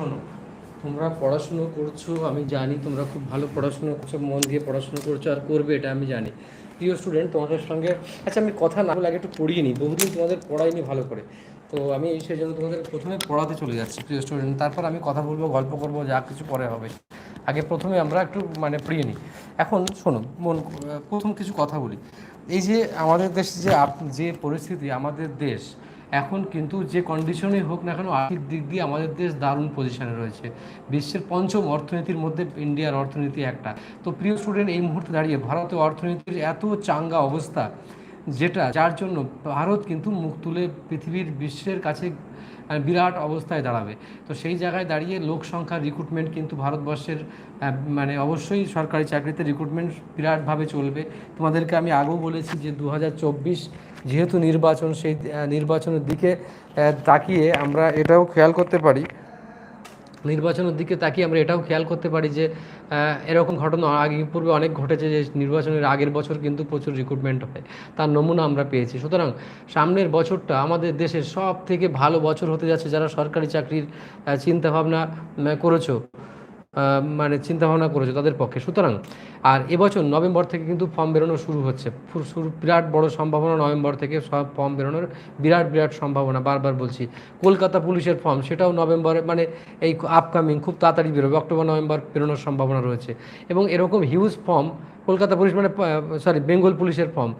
শোনো, তোমরা পড়াশুনো করছো, আমি জানি তোমরা খুব ভালো পড়াশুনো করছো, মন দিয়ে পড়াশুনো করছো আর করবে, এটা আমি জানি। প্রিয় স্টুডেন্ট, তোমাদের সঙ্গে আচ্ছা আমি কথা না বলে আগে একটু পড়িয়ে নিই, বহুদিন তোমাদের পড়াইনি ভালো করে। তো আমি সেই জন্য তোমাদের প্রথমে পড়াতে চলে যাচ্ছি প্রিয় স্টুডেন্ট, তারপর আমি কথা বলবো, গল্প করবো, যা কিছু পরে হবে। আগে প্রথমে আমরা একটু পড়িয়ে নিই। এখন শোনো, প্রথম কিছু কথা বলি। এই যে আমাদের দেশে যে পরিস্থিতি, আমাদের দেশ এখন কিন্তু যে কন্ডিশনেই হোক না কেন, আর্থিক দিক দিয়ে আমাদের দেশ দারুণ পজিশনে রয়েছে। বিশ্বের পঞ্চম অর্থনীতির মধ্যে ইন্ডিয়ার অর্থনীতি একটা। তো প্রিয় স্টুডেন্ট, এই মুহূর্তে দাঁড়িয়ে ভারতীয় অর্থনীতির এত চাঙ্গা অবস্থা, যার জন্য ভারত কিন্তু মুখ তুলে পৃথিবীর বিশ্বের কাছে বিরাট অবস্থায় দাঁড়াবে। তো সেই জায়গায় দাঁড়িয়ে লোক সংখ্যার রিক্রুটমেন্ট কিন্তু ভারতবর্ষের অবশ্যই সরকারি চাকরিতে রিক্রুটমেন্ট বিরাটভাবে চলবে। তোমাদেরকে আমি আগেও বলেছি যে 2024 যেহেতু নির্বাচন, সেই নির্বাচনের দিকে তাকিয়ে আমরা এটাও খেয়াল করতে পারি যে এরকম ঘটনা আগে পূর্বে অনেক ঘটেছে, যে নির্বাচনের আগের বছর কিন্তু প্রচুর রিক্রুটমেন্ট হয়, তার নমুনা আমরা পেয়েছি। সুতরাং সামনের বছরটা আমাদের দেশের সব থেকে ভালো বছর হতে যাচ্ছে যারা সরকারি চাকরির চিন্তাভাবনা করেছো, চিন্তাভাবনা করেছে তাদের পক্ষে। সুতরাং আর এবছর নভেম্বর থেকে কিন্তু ফর্ম বেরোনো শুরু হচ্ছে, বিরাট বড় সম্ভাবনা, নভেম্বর থেকে সব ফর্ম বেরোনোর বিরাট সম্ভাবনা। বারবার বলছি, কলকাতা পুলিশের ফর্ম, সেটাও নভেম্বরে, এই আপকামিং খুব তাড়াতাড়ি বেরোবে, অক্টোবর নভেম্বর বেরোনোর সম্ভাবনা রয়েছে। এবং এরকম huge form Kolkata police Bengal পুলিশের ফর্ম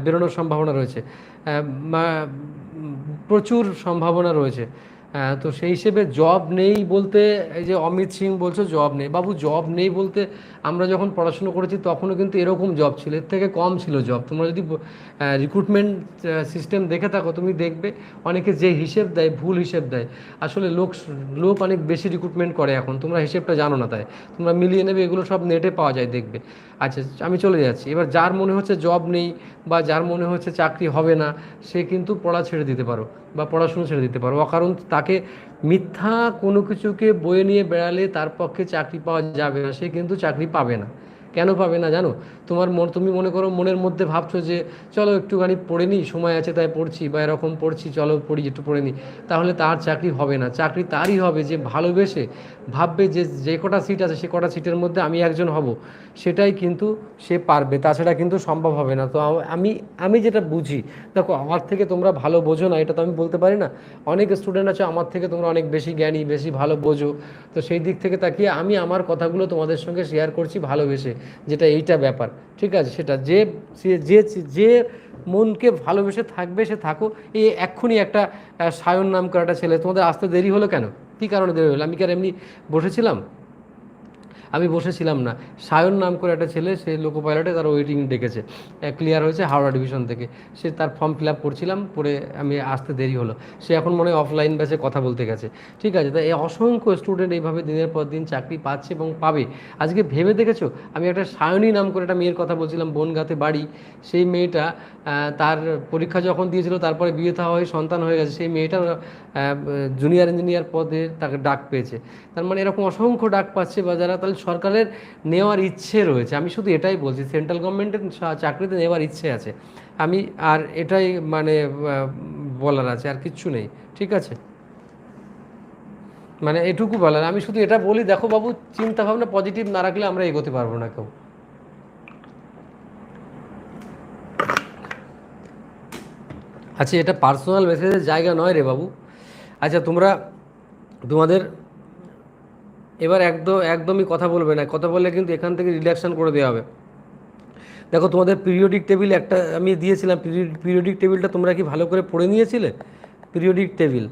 বেরোনোর সম্ভাবনা রয়েছে, প্রচুর সম্ভাবনা রয়েছে। তো সেই হিসেবে জব নেই বলতে, এই যে অমিত সিং বলছো জব নেই, বাবু জব নেই বলতে আমরা যখন পড়াশুনো করেছি তখনও কিন্তু এরকম জব ছিল, এর থেকে কম ছিল জব। তোমরা যদি রিক্রুটমেন্ট সিস্টেম দেখে থাকো, তুমি দেখবে অনেকে যে হিসেব দেয়, ভুল হিসেব দেয়। আসলে লোক অনেক বেশি রিক্রুটমেন্ট করে এখন, তোমরা হিসেবটা জানো না, তাই তোমরা মিলিয়ে নেবে, এগুলো সব নেটে পাওয়া যায়, দেখবে। আচ্ছা, আমি চলে যাচ্ছি এবার। যার মনে হচ্ছে জব নেই বা যার মনে হচ্ছে চাকরি হবে না, সে কিন্তু পড়া ছেড়ে দিতে পারো বা পড়াশুনো ছেড়ে দিতে পারো, কারণ তাকে মিথ্যা কোনো কিছুকে বয়ে নিয়ে বেড়ালে তার পক্ষে চাকরি পাওয়া যাবে না, সে কিন্তু চাকরি পাবে না। কেন পাবে না জানো? তুমি মনে করো মনের মধ্যে ভাবছো যে চলো একটুখানি পড়ে নিই, সময় আছে তাই পড়ছি, বা এরকম পড়ছি, চলো পড়ি, একটু পড়ে নিই, তাহলে তার চাকরি হবে না। চাকরি তারই হবে যে ভালোবেসে ভাববে যে যে কটা সিট আছে সে কটা সিটের মধ্যে আমি একজন হব, সেটাই কিন্তু সে পারবে, তাছাড়া কিন্তু সম্ভব হবে না। তো আমি আমি যেটা বুঝি, দেখো আমার থেকে তোমরা ভালো বোঝো না এটা তো আমি বলতে পারি না, অনেক স্টুডেন্ট আছে আমার থেকে তোমরা অনেক বেশি জ্ঞানী, বেশি ভালো বোঝো। তো সেই দিক থেকে তাকিয়ে আমি আমার কথাগুলো তোমাদের সঙ্গে শেয়ার করছি ভালোবেসে, যেটা এইটা ব্যাপার, ঠিক আছে? সেটা যে যে যে মনকে ভালোবেসে থাকবে সে থাকো। এই এক্ষুনি একটা সায়ন নাম করে একটা ছেলে, তোমাদের আসতে দেরি হলো কেন? কী কারণে দেরি হলো? আমি কি আর এমনি বসেছিলাম? আমি বসেছিলাম না। সায়ন নাম করে একটা ছেলে, সে লোকো পাইলটে তার ওয়েটিং ডেকেছে, ক্লিয়ার হয়েছে হাওড়া ডিভিশন থেকে। সে তার ফর্ম ফিল আপ করছিলাম, পরে আমি আসতে দেরি হলো। সে এখন মনে হয় অফলাইন ব্যাচে কথা বলতে গেছে, ঠিক আছে? তাই এই অসংখ্য স্টুডেন্ট এইভাবে দিনের পর দিন চাকরি পাচ্ছে এবং পাবে। আজকে ভেবে দেখেছো, আমি একটা সায়নী নাম করে একটা মেয়ের কথা বলছিলাম, বনগাঁতে বাড়ি। সেই মেয়েটা তার পরীক্ষা যখন দিয়েছিল, তারপরে বিয়ে থা হয়ে সন্তান হয়ে গেছে, সেই মেয়েটা জুনিয়র ইঞ্জিনিয়ার পদে তাকে ডাক পেয়েছে। তার এরকম অসংখ্য ডাক পাচ্ছে, বা যারা তাহলে সরকারের নেওয়ার ইচ্ছে রয়েছে। আমি শুধু এটাই বলছি, সেন্ট্রাল গভর্নমেন্টের চাকরিতে নেওয়ার ইচ্ছে আছে, আমি আর এটাই বলার আছে, আর কিচ্ছু নেই, ঠিক আছে? এটুকু বলার, আমি শুধু এটা বলি, দেখো বাবু, চিন্তা ভাবনা পজিটিভ না রাখলে আমরা এগোতে পারবো না কেউ। আচ্ছা, এটা পার্সোনাল মেসেজের জায়গা নয় রে বাবু। আচ্ছা, তোমাদের এবার একদমই কথা বলবে না, কথা বললে কিন্তু এখান থেকে রিল্যাকশন করে দেওয়া হবে। দেখো, তোমাদের পিরিয়ডিক টেবিল একটা আমি দিয়েছিলাম, পিরিয়ডিক টেবিলটা তোমরা কি ভালো করে পড়ে নিয়েছিলে? পিরিয়ডিক টেবিল,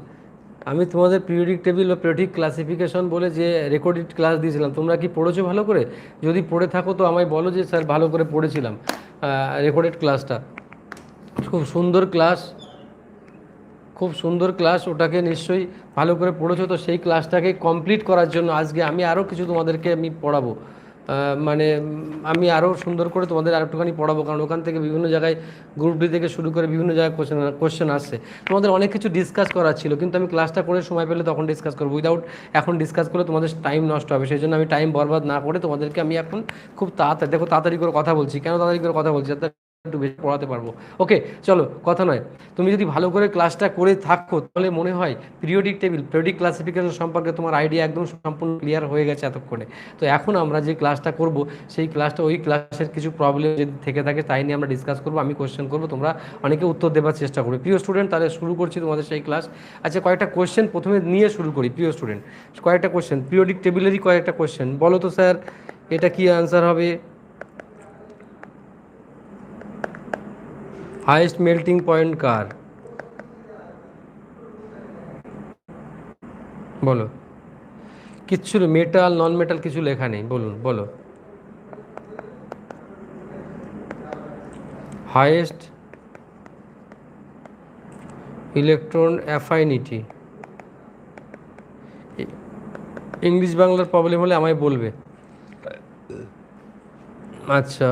আমি তোমাদের পিরিয়ডিক টেবিল বা পিরিয়ডিক ক্লাসিফিকেশন বলে যে রেকর্ডেড ক্লাস দিয়েছিলাম, তোমরা কি পড়েছো ভালো করে? যদি পড়ে থাকো তো আমায় বলো যে স্যার ভালো করে পড়েছিলাম। রেকর্ডেড ক্লাসটা খুব সুন্দর ক্লাস, ওটাকে নিশ্চয়ই ভালো করে পড়েছো। তো সেই ক্লাসটাকে কমপ্লিট করার জন্য আজকে আমি আরও কিছু তোমাদেরকে আমি পড়াবো, আমি আরও সুন্দর করে তোমাদের আর একটুখানি পড়াবো, কারণ ওখান থেকে বিভিন্ন জায়গায় গ্রুপ ডি থেকে শুরু করে বিভিন্ন জায়গায় কোশ্চেন আসছে। তোমাদের অনেক কিছু ডিসকাস করার ছিল, কিন্তু আমি ক্লাসটা করে সময় পেলে তখন ডিসকাস করবো, এখন ডিসকাস করলে তোমাদের টাইম নষ্ট হবে। সেই জন্য আমি টাইম বরবাদ না করে তোমাদেরকে আমি এখন খুব তাড়াতাড়ি, দেখো তাড়াতাড়ি করে কথা বলছি, কেন তাড়াতাড়ি করে কথা বলছি? একটু বেশি পড়াতে পারবো। ওকে, চলো কথা নয়, তুমি যদি ভালো করে ক্লাসটা করে থাকো তাহলে মনে হয় পিরিয়ডিক টেবিল, পিরিয়ডিক ক্লাসিফিকেশন সম্পর্কে তোমার আইডিয়া একদম সম্পূর্ণ ক্লিয়ার হয়ে গেছে এতক্ষণে। তো এখন আমরা যে ক্লাসটা করব সেই ক্লাসটা, ওই ক্লাসের কিছু প্রবলেম যদি থেকে থাকে তাই নিয়ে আমরা ডিসকাস করবো, আমি কোয়েশ্চেন করবো, তোমরা অনেকে উত্তর দেওয়ার চেষ্টা করবে। প্রিয় স্টুডেন্ট, তাহলে শুরু করছি তোমাদের সেই ক্লাস। আচ্ছা, কয়েকটা কোয়েশ্চেন প্রথমে নিয়ে শুরু করি। প্রিয় স্টুডেন্ট, কয়েকটা কোয়েশ্চেন, পিরিয়ডিক টেবিলেরই কয়েকটা কোয়েশ্চেন। বলো তো স্যার, এটা কি আনসার হবে? হাইয়েস্ট মেল্টিং পয়েন্ট কার? বলো। কিচ্ছু মেটাল নন মেটাল কিছু লেখা নেই, বলুন বলো। Highest electron affinity. ইংলিশ বাংলার প্রবলেম হলে আমায় বলবে। আচ্ছা,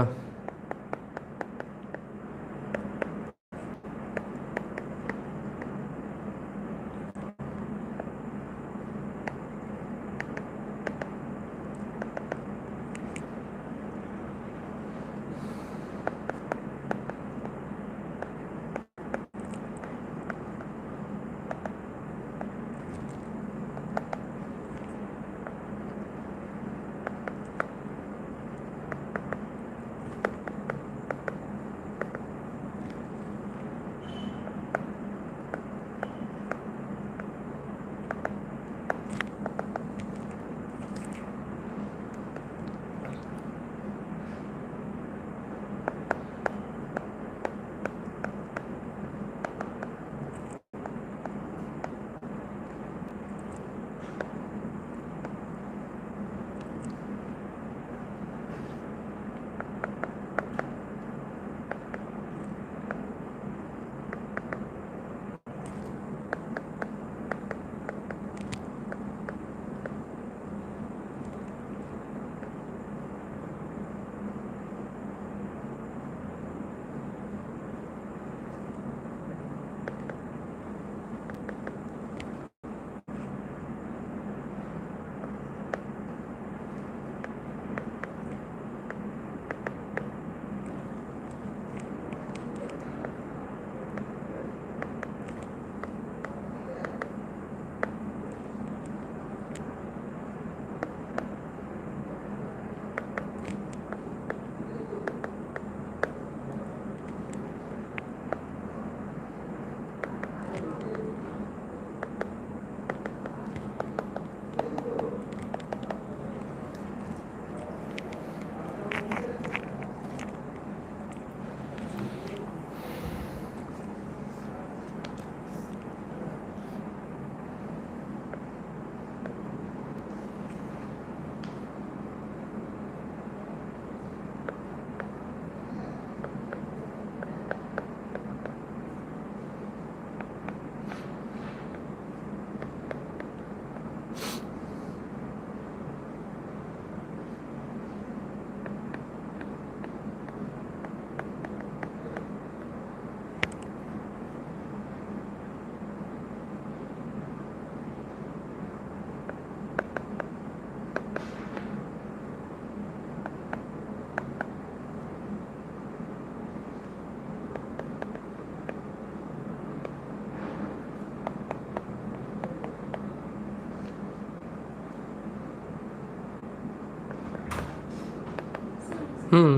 হুম,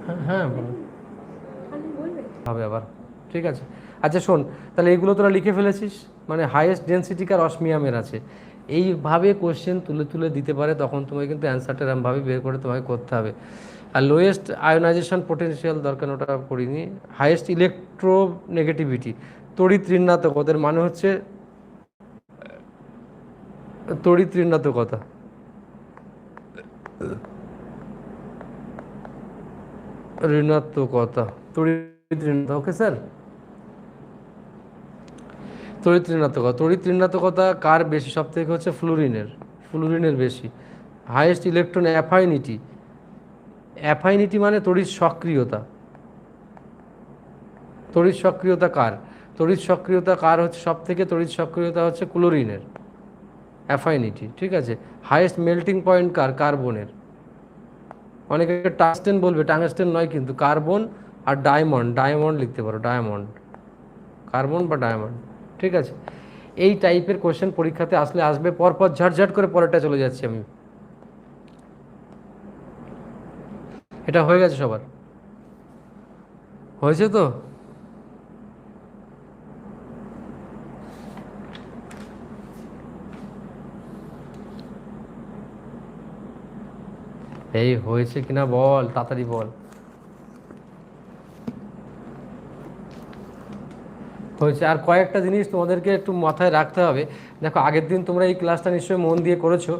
হ্যাঁ হ্যাঁ বলো। হবে আবার, ঠিক আছে। আচ্ছা শোন, তাহলে এগুলো তোরা লিখে ফেলেছিস, মানে হাইয়েস্ট ডেন্সিটি কার অসমিয়ামের আছে। এইভাবে কোশ্চেন তুলে তুলে দিতে পারে, তখন তোমাকে কিন্তু অ্যান্সারটা এরমভাবে বের করে তোমাকে করতে হবে। আর লোয়েস্ট আয়োনাইজেশন পোটেনশিয়াল দরকার, ওটা করিনি। হাইয়েস্ট ইলেকট্রো নেগেটিভিটি, তড়িৎ ঋণাত্মকতার মানে হচ্ছে তড়িৎ ঋণাত্মকতা, ঋণাত্মকতা, তড়িৎ ঋণাত্মকতা। ওকে স্যার, তড়িৎ ঋণাত্মকতা, তড়িৎ ঋণাত্মকতা কার বেশি? সব থেকে হচ্ছে ফ্লুরিনের, ফ্লুরিনের বেশি। হাইয়েস্ট ইলেকট্রন অ্যাফাইনিটি, অ্যাফাইনিটি মানে তড়িৎ সক্রিয়তা, তড়িৎ সক্রিয়তা কার? তড়িৎ সক্রিয়তা কার হচ্ছে সব থেকে? তড়িৎ সক্রিয়তা হচ্ছে ক্লোরিনের, অ্যাফাইনিটি, ঠিক আছে। হাইয়েস্ট মেল্টিং পয়েন্ট কার? কার্বনের। অনেকে টাংস্টেন বলবে, টাংস্টেন নয় কিন্তু, কার্বন আর ডায়মন্ড, ডায়মন্ড লিখতে পারো, ডায়মন্ড, কার্বন বা ডায়মন্ড। ঠিক আছে, এই টাইপের কোশ্চেন পরীক্ষাতে আসলে আসবে, পরপর ঝটঝট করে পরেরটা চলে যাচ্ছি আমি। এটা হয়ে গেছে সবার? হয়েছে তো? এই হয়েছে কিনা বল, তাড়াতাড়ি বল। হয়েছে। আর কয়েকটা জিনিস তোমাদেরকে একটু মাথায় রাখতে হবে। দেখো, আগের দিন তোমরা এই ক্লাসটা নিশ্চয়ই মন দিয়ে করেছো।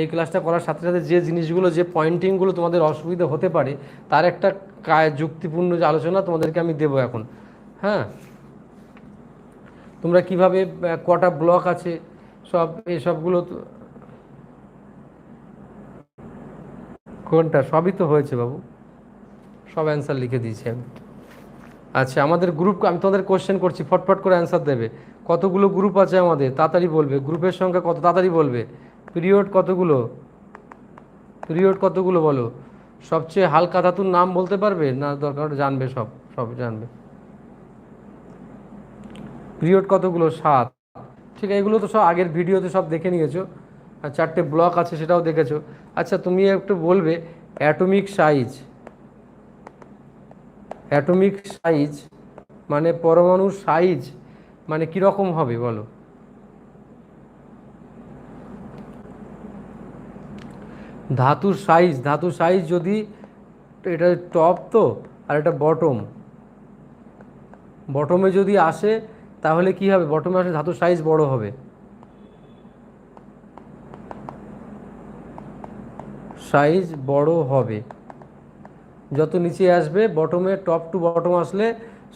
এই ক্লাসটা করার সাথে সাথে যে জিনিসগুলো, যে পয়েন্টিংগুলো তোমাদের অসুবিধা হতে পারে, তার একটা যুক্তিপূর্ণ যে আলোচনা তোমাদেরকে আমি দেবো এখন। হ্যাঁ, তোমরা কিভাবে কটা ব্লক আছে, সব এসবগুলো কোনটা, সবই তো হয়েছে বাবু, সব অ্যান্সার লিখে দিয়েছি আমি। আচ্ছা, আমাদের গ্রুপ, আমি তোমাদের কোশ্চেন করছি, ফটফট করে অ্যান্সার দেবে। কতগুলো গ্রুপ আছে আমাদের, তাড়াতাড়ি বলবে। গ্রুপের সংখ্যা কত, তাড়াতাড়ি বলবে। পিরিয়ড কতগুলো, পিরিয়ড কতগুলো বলো। সবচেয়ে হালকা ধাতুর নাম বলতে পারবে না? দরকার জানবে, সব সব জানবে। পিরিয়ড কতগুলো, 7। ঠিক আছে, এগুলো তো সব আগের ভিডিওতে সব দেখে নিয়েছো। আর 4টে ব্লক আছে সেটাও দেখেছো। আচ্ছা, তুমি একটু বলবে অ্যাটমিক সাইজ, অ্যাটমিক সাইজ মানে পরমাণুর সাইজ মানে কীরকম হবে বলো। ধাতুর সাইজ, ধাতুর সাইজ যদি, এটা টপ তো, আর এটা বটম, বটমে যদি আসে তাহলে কি হবে, বটমে আসে ধাতুর সাইজ বড় হবে, সাইজ বড় হবে। যত নিচে আসবে বটমে, টপ টু বটম আসলে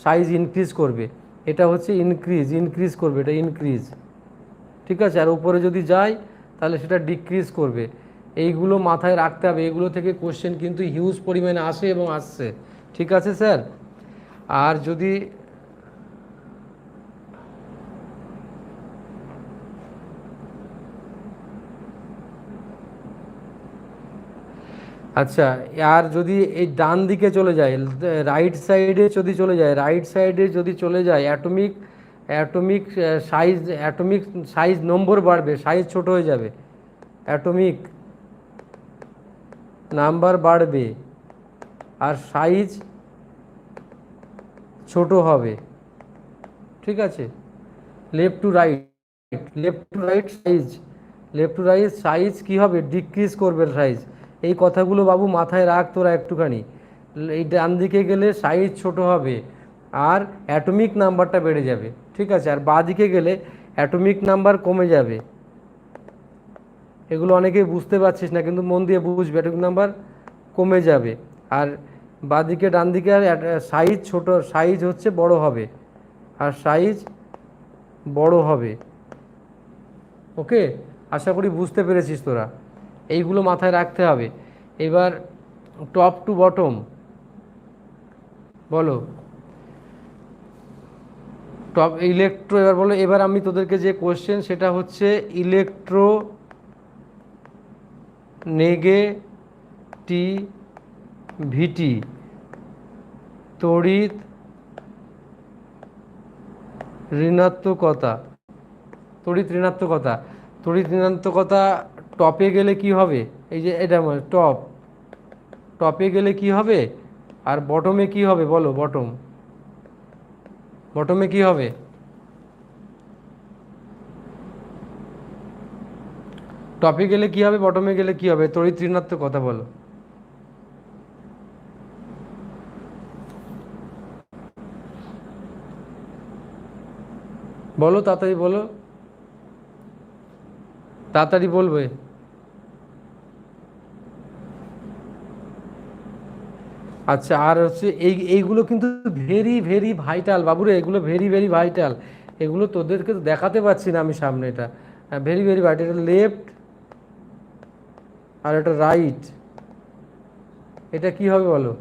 সাইজ ইনক্রিজ করবে। এটা হচ্ছে ইনক্রিজ, ইনক্রিজ করবে, এটা ইনক্রিজ। ঠিক আছে, আর উপরে যদি যায় তাহলে সেটা ডিক্রিজ করবে। এইগুলো মাথায় রাখতে হবে, এগুলো থেকে কোশ্চেন কিন্তু হিউজ পরিমাণে আসে এবং আসছে। ঠিক আছে স্যার। আর যদি, আচ্ছা, আর যদি এই ডান দিকে চলে যায়, রাইট সাইডে যদি চলে যায়, রাইট সাইডে যদি চলে যায়, atomic, atomic size, atomic size number বাড়বে, সাইজ ছোট হয়ে যাবে, অ্যাটমিক নাম্বার বাড়বে আর সাইজ ছোট হবে। ঠিক আছে, left to right, left to right size, left to right size কী হবে, ডিক্রিজ করবে সাইজ। এই কথাগুলো বাবু মাথায় রাখ তোরা একটুখানি। এই ডান দিকে গেলে সাইজ ছোট হবে আর অ্যাটমিক নাম্বারটা বেড়ে যাবে। ঠিক আছে, আর বাঁ দিকে গেলে অ্যাটমিক নাম্বার কমে যাবে। এগুলো অনেকেই বুঝতে পারছিস না, কিন্তু মন দিয়ে বুঝবে, অ্যাটমিক নাম্বার কমে যাবে আর বাঁ দিকে ডান দিকে আর সাইজ ছোট, সাইজ হচ্ছে বড় হবে, আর সাইজ বড় হবে। ওকে, আশা করি বুঝতে পেরেছিস তোরা, এইগুলো মাথায় রাখতে হবে। এবার টপ টু বটম বলো, টপ ইলেকট্রো, এবার বলো, এবার আমি তোদেরকে যে কোশ্চেন সেটা হচ্ছে ইলেকট্রো নেগেটিভিটি, তড়িৎ ঋণাত্মকতা, তড়িৎ ঋণাত্মকতা, তড়িৎ ঋণাত্মকতা টপে গেলে কি হবে, এই যে এটা টপ, টপে গেলে কি হবে আর বটমে কি হবে বলো, বটম, বটমে কি হবে, টপে গেলে কি হবে, বটমে গেলে কি হবে, তড়িৎ ঋণাত্মকতা বলো। বলো তাড়াতাড়ি বলো, তাড়াতাড়ি বলবে। আচ্ছা, আর হচ্ছে এইগুলো কিন্তু ভেরি ভেরি ভাইটাল বাবুরে, এগুলো ভেরি ভেরি ভাইটাল। এগুলো তোদেরকে তো দেখাতে পারছি না আমি সামনে, এটা ভেরি ভেরি ভাইটাল। এটা লেফট আর এটা রাইট, এটা কি হবে বলো,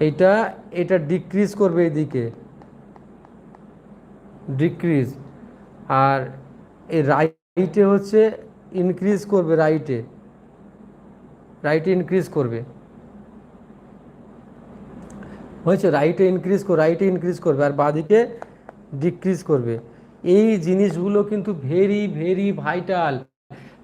এইটা, এটা ডিক্রিজ করবে এইদিকে, ডিক্রিজ। আর এই রাইটে হচ্ছে ইনক্রিজ করবে, রাইটে ইনক্রিজ করবে, হয়েছে, রাইটে ইনক্রিজ করবে আর বাঁদিকে ডিক্রিজ করবে। এই জিনিসগুলো কিন্তু ভেরি ভেরি ভাইটাল।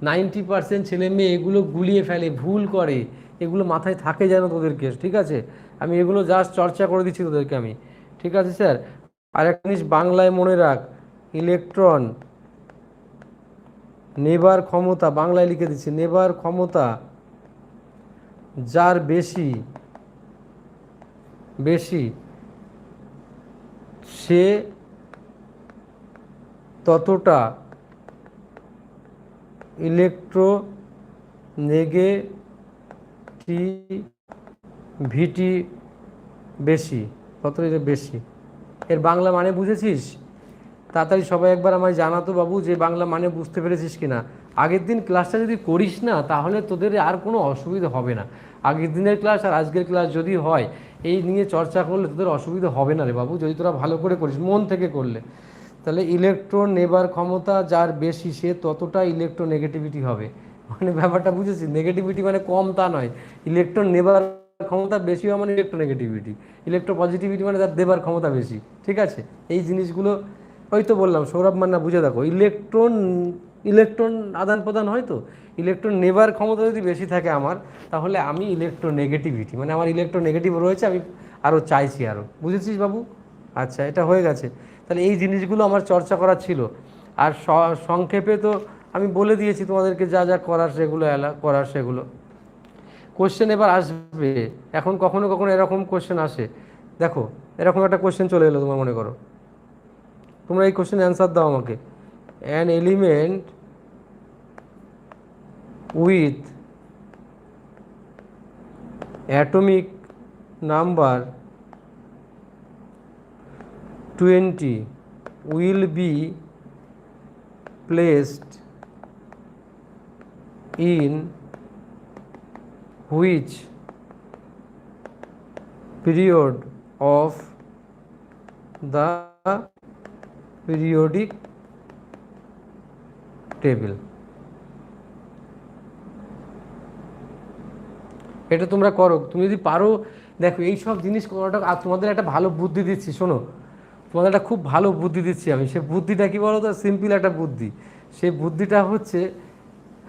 90% ছেলে মেয়ে এগুলো গুলিয়ে ফেলে, ভুল করে, এগুলো মাথায় থাকে যেন তোদেরকে, ঠিক আছে? আমি এগুলো জাস্ট চর্চা করে দিচ্ছি তোদেরকে আমি, ঠিক আছে স্যার? আর একটা জিনিস বাংলায় মনে রাখ, ইলেকট্রন নেবার ক্ষমতা, বাংলায় লিখে দিচ্ছি, নেবার ক্ষমতা যার বেশি বেশি সে ততটা ইলেকট্রোনেগেটিভিটি বেশি, ততটা বেশি। এর বাংলা মানে বুঝেছিস? তাড়াতাড়ি সবাই একবার আমায় জানাতো বাবু যে বাংলা মানে বুঝতে পেরেছিস কিনা। আগের দিন ক্লাসটা যদি করিস না তাহলে তোদের আর কোনো অসুবিধা হবে না। আগের দিনের ক্লাস আর আজকের ক্লাস যদি হয়, এই নিয়ে চর্চা করলে তোদের অসুবিধা হবে না রে বাবু, যদি তোরা ভালো করে করিস, মন থেকে করলে। তাহলে ইলেকট্রন নেবার ক্ষমতা যার বেশি সে ততটা ইলেকট্রোনেগেটিভিটি হবে। মানে ব্যাপারটা বুঝেছিস? নেগেটিভিটি মানে কম তা নয়, ইলেকট্রন নেবার ক্ষমতা বেশি হওয়া মানে ইলেকট্রোনেগেটিভিটি, ইলেকট্রো পজিটিভিটি মানে তার দেবার ক্ষমতা বেশি, ঠিক আছে? এই জিনিসগুলো ওই তো বললাম, সৌরভ মান্না বুঝে দেখো, ইলেকট্রন ইলেকট্রন আদান প্রদান হয় তো, ইলেকট্রন নেবার ক্ষমতা যদি বেশি থাকে আমার, তাহলে আমি ইলেকট্রোনেগেটিভিটি মানে আমার ইলেকট্রোনেগেটিভ রয়েছে, আমি আরও চাইছি আরও। বুঝেছিস বাবু? আচ্ছা, এটা হয়ে গেছে। তাহলে এই জিনিসগুলো আমার চর্চা করার ছিল। আর সংক্ষেপে তো আমি বলে দিয়েছি তোমাদেরকে যা যা করার সেগুলো করার সেগুলো। কোশ্চেন এবার আসবে, এখন কখনো কখনো এরকম কোশ্চেন আসে, দেখো এরকম একটা কোশ্চেন চলে এলো, তোমার মনে করো, তোমরা এই কোশ্চেন অ্যান্সার দাও আমাকে। An element with atomic number 20 will be placed in which period of the periodic table? এটা তোমরা করো, তুমি যদি পারো। দেখো এই সব জিনিস করাটা, আর তোমাদের একটা ভালো বুদ্ধি দিচ্ছি, শোনো, তোমাদের একটা খুব ভালো বুদ্ধি দিচ্ছি আমি। সে বুদ্ধিটা কি বলো তো? সিম্পল একটা বুদ্ধি। সেই বুদ্ধিটা হচ্ছে,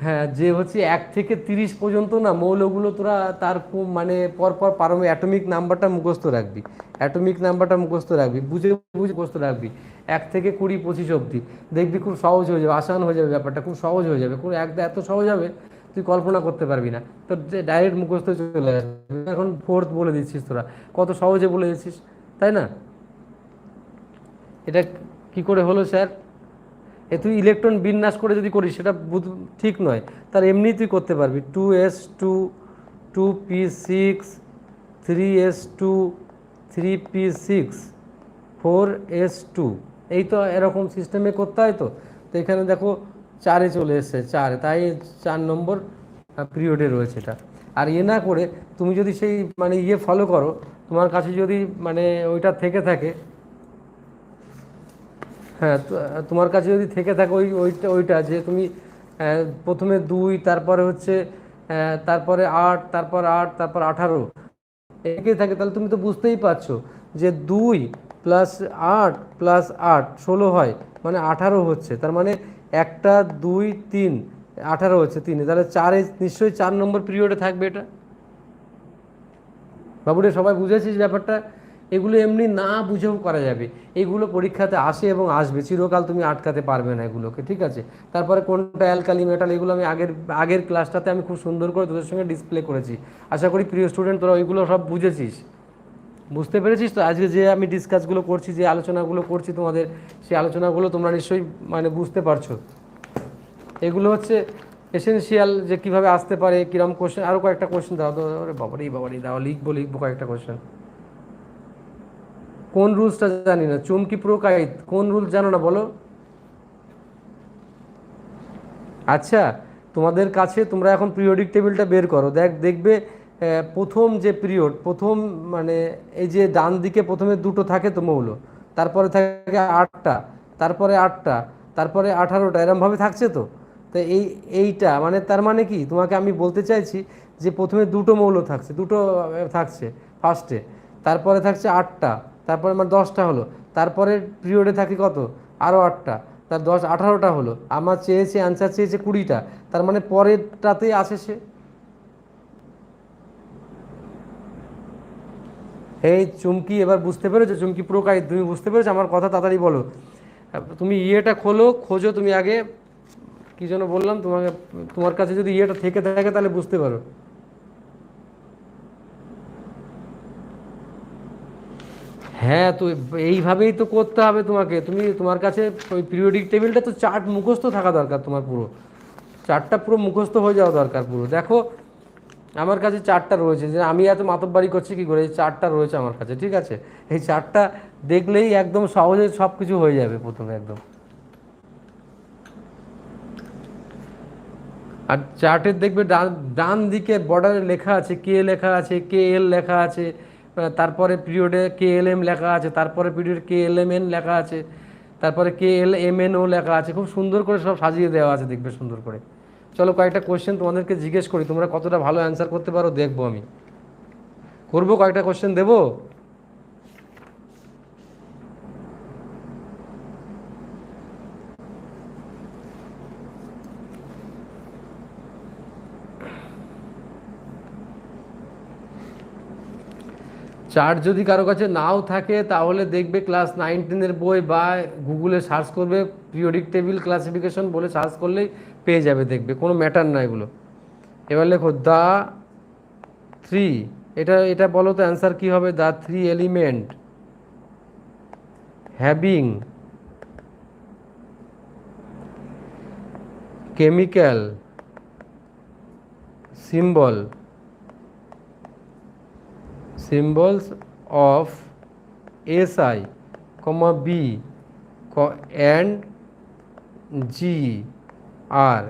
হ্যাঁ, যে হচ্ছে 1 থেকে 30 পর্যন্ত না মৌলগুলো তোরা তার মানে পরপর অ্যাটমিক নাম্বারটা মুখস্থ রাখবি, অ্যাটমিক নাম্বারটা মুখস্থ রাখবি, বুঝে বুঝে মুখস্থ রাখবি 1 থেকে 20, 25 অবধি। দেখবি খুব সহজ হয়ে যাবে, আসান হয়ে যাবে, ব্যাপারটা খুব সহজ হয়ে যাবে, খুব এত সহজ হবে তুই কল্পনা করতে পারবি না। তো ডাইরেক্ট মুখস্থ চলে আসবে। এখন ফোর্থ বলে দিচ্ছিস তোরা, কত সহজে বলে দিচ্ছিস, তাই না? এটা কি করে হলো স্যার? তুই ইলেকট্রন বিন্যাস করে যদি করিস সেটা ঠিক নয়, তার এমনি তুই করতে পারবি। 2s2 2p6 3s2 3p6 4s2, এই তো এরকম সিস্টেমে করতে হয়। তো তো এখানে দেখো 4-এ চলে এসছে, 4, তাই 4 নম্বর পিরিয়ডে রয়েছে এটা। আর না করে তুমি যদি সেই মানে ফলো করো, তোমার কাছে যদি মানে ওইটা থেকে থাকে, হ্যাঁ, তোমার কাছে যদি থেকে থাকে ওইটা যে তুমি প্রথমে 2, তারপরে হচ্ছে তারপরে 8, তারপর 8, তারপর 18 এগিয়ে থাকে, তাহলে তুমি তো বুঝতেই পারছো যে 2 + 8 + 8 16 হয়, মানে 18 হচ্ছে। তার মানে 1 2 3 18 হচ্ছে 3, তাহলে 4-এ নিশ্চয়ই 4 নম্বর পিরিয়ডে থাকবে এটা। বাবুরে সবাই বুঝেছিস ব্যাপারটা? এগুলো এমনি না বুঝেও করা যাবে, এগুলো পরীক্ষাতে আসে এবং আসবে, চিরকাল তুমি আটকাতে পারবে না এগুলোকে, ঠিক আছে? তারপরে কোনটা অ্যালকালি মেটাল, এগুলো আমি আগের ক্লাসটাতে আমি খুব সুন্দর করে তোদের সঙ্গে ডিসপ্লে করেছি। আশা করি প্রিয় স্টুডেন্ট তোরা ওইগুলো সব বুঝেছিস, বুঝতে পেরেছিস তো? আজকে যে আমি ডিসকাসগুলো করছি, যে আলোচনাগুলো করছি তোমাদের, সেই আলোচনাগুলো তোমরা নিশ্চয়ই মানে বুঝতে পারছো। এগুলো হচ্ছে এসেনশিয়াল, যে কীভাবে আসতে পারে, কীরকম কোশ্চেন। আরও কয়েকটা কোশ্চেন দাও, বাবারই দাও, লিখবো কয়েকটা কোশ্চেন। কোন রুলসটা জানি না, চুমকি প্রকারিত কোন রুলস জানো না বলো? আচ্ছা, তোমাদের কাছে তোমরা এখন পিরিয়ডিক টেবিলটা বের করো, দেখবে প্রথম যে পিরিয়ড, প্রথম মানে এই যে ডান দিকে প্রথমে 2টো থাকে তো মৌল, তারপরে থাকে 8টা, তারপরে 8টা, তারপরে 18টা, এরমভাবে থাকছে তো। তো এইটা মানে তার মানে কি তোমাকে আমি বলতে চাইছি যে প্রথমে দুটো মৌল থাকছে, দুটো থাকছে ফার্স্টে, তারপরে থাকছে 8টা, তারপরে আমার 10টা হলো, তারপরে পিরিয়ডে থাকে কত, আরও 8টা, তার 10 18টা হলো। আমার চেয়েছে অ্যান্সার চেয়েছে 20টা, তার মানে পরেরটাতেই আসে সে। এই চুমকি, এবার বুঝতে পেরেছো? চুমকি প্রকাশ, তুমি বুঝতে পেরেছো আমার কথা? তাড়াতাড়ি বলো। তুমি ইয়েটা খোলো, খোঁজো তুমি আগে। কী যেন বললাম তোমাকে, তোমার কাছে যদি ইয়েটা থেকে থাকে তাহলে বুঝতে পারো। হ্যাঁ, তো এইভাবেই তো করতে হবে তোমাকে। তুমি তোমার কাছে ওই পিরিয়ডিক টেবিলটা তো চার্ট মুখস্থ থাকা দরকার তোমার, পুরো চার্টটা পুরো মুখস্থ হয়ে যাওয়া দরকার পুরো। দেখো আমার কাছে চার্টটা রয়েছে, যে আমি এত মাতব্বারি করছি কী করে, এই চার্টটা রয়েছে আমার কাছে, ঠিক আছে? এই চার্টটা দেখলেই একদম সহজে সব কিছু হয়ে যাবে প্রথমে একদম। আর চার্টের দেখবে ডান ডান দিকে বর্ডারে লেখা আছে কে, লেখা আছে কে এল লেখা আছে, তারপরে পিরিয়ডে কে এল এম লেখা আছে, তারপরে পিরিয়ডে কে এল এম এন লেখা আছে, তারপরে কে এল এম এন ও লেখা আছে। খুব সুন্দর করে সব সাজিয়ে দেওয়া আছে, দেখবে সুন্দর করে। চলো কয়েকটা কোশ্চেন তোমাদেরকে জিজ্ঞেস করি, তোমরা কতটা ভালো অ্যান্সার করতে পারো দেখবো আমি। করবো, কয়েকটা কোশ্চেন দেবো। চার্ট যদি কারো কাছে নাও থাকে তাহলে দেখবে ক্লাস 9 10-এর বই বা গুগলে সার্চ করবে পিরিয়ডিক টেবিল ক্লাসিফিকেশন বলে সার্চ করলেই পেয়ে যাবে, দেখবে কোনো ম্যাটার না এগুলো। এবার লেখো দ্য থ্রি, এটা এটা বলো তো অ্যান্সার কী হবে? The three element having chemical symbols of SI, B and G আর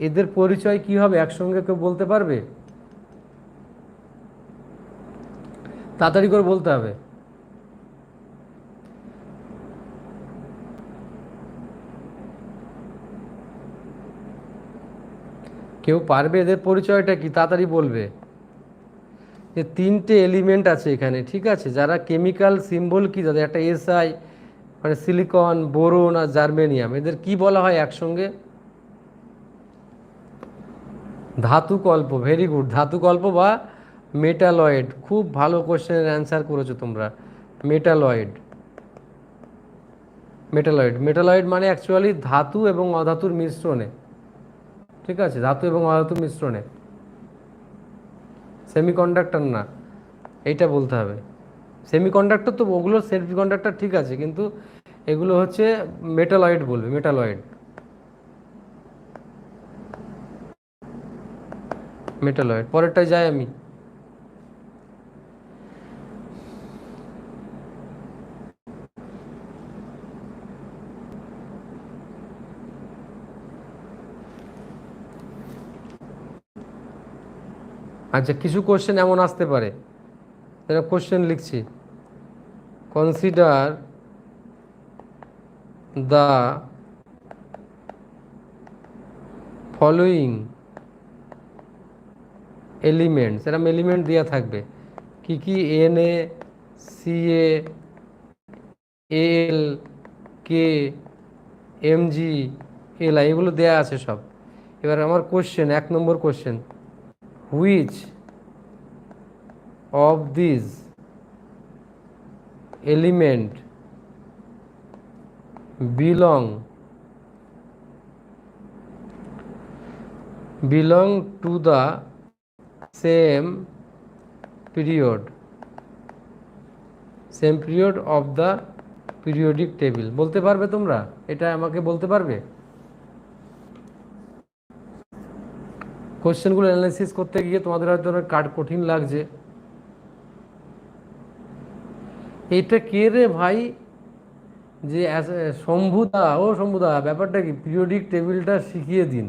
এদের পরিচয় কি হবে একসঙ্গে কেউ বলতে পারবে? তাড়াতাড়ি করে বলতে হবে। কেউ পারবে এদের পরিচয়টা কি? তাড়াতাড়ি বলবে। যে তিনটে এলিমেন্ট আছে এখানে, ঠিক আছে, যারা কেমিক্যাল সিম্বল কি, যাদের একটা SI মানে সিলিকন, বোরন আর জার্মেনিয়াম, এদের কি বলা হয় একসঙ্গে? ধাতুকল্প। ভেরি গুড, ধাতুকল্প বা মেটালয়েড। খুব ভালো কোশ্চেনের অ্যান্সার করেছো তোমরা। মেটালয়েড, মেটালয়েড, মেটালয়েড মানে অ্যাকচুয়ালি ধাতু এবং অধাতুর মিশ্রণে, ঠিক আছে, ধাতু এবং অধাতুর মিশ্রণে, সেমিকন্ডাক্টর না, এইটা বলতে হবে। সেমিকন্ডাক্টর তো ওগুলো সেমিকন্ডাক্টর, ঠিক আছে, কিন্তু এগুলো হচ্ছে মেটালয়েড বলবে, মেটালয়েড, মেটালয়েড। পরেরটায় যাই আমি। আচ্ছা, কিছু কোশ্চেন এমন আসতে পারে, যেটা কোশ্চেন লিখছি। কনসিডার দ্য ফলোয়িং এলিমেন্টস, এরকম এলিমেন্ট দেওয়া থাকবে কি কি, Na, Ca, Al, K, Mg, Li, এগুলো দেয়া আছে সব। এবার আমার question, 1 number question, which of this element belong to the same period of the periodic table? বলতে পারবে তোমরা? এটা আমাকে বলতে পারবে? কোশ্চেনগুলো অ্যানালাইসিস করতে গিয়ে তোমাদের হয়তো কার্ড কঠিন লাগছে। এটা কে রে ভাই? যে শম্ভুদা, ও শম্ভুদা, ব্যাপারটা কি, পিরিয়ডিক টেবিলটা শিখিয়ে দিন।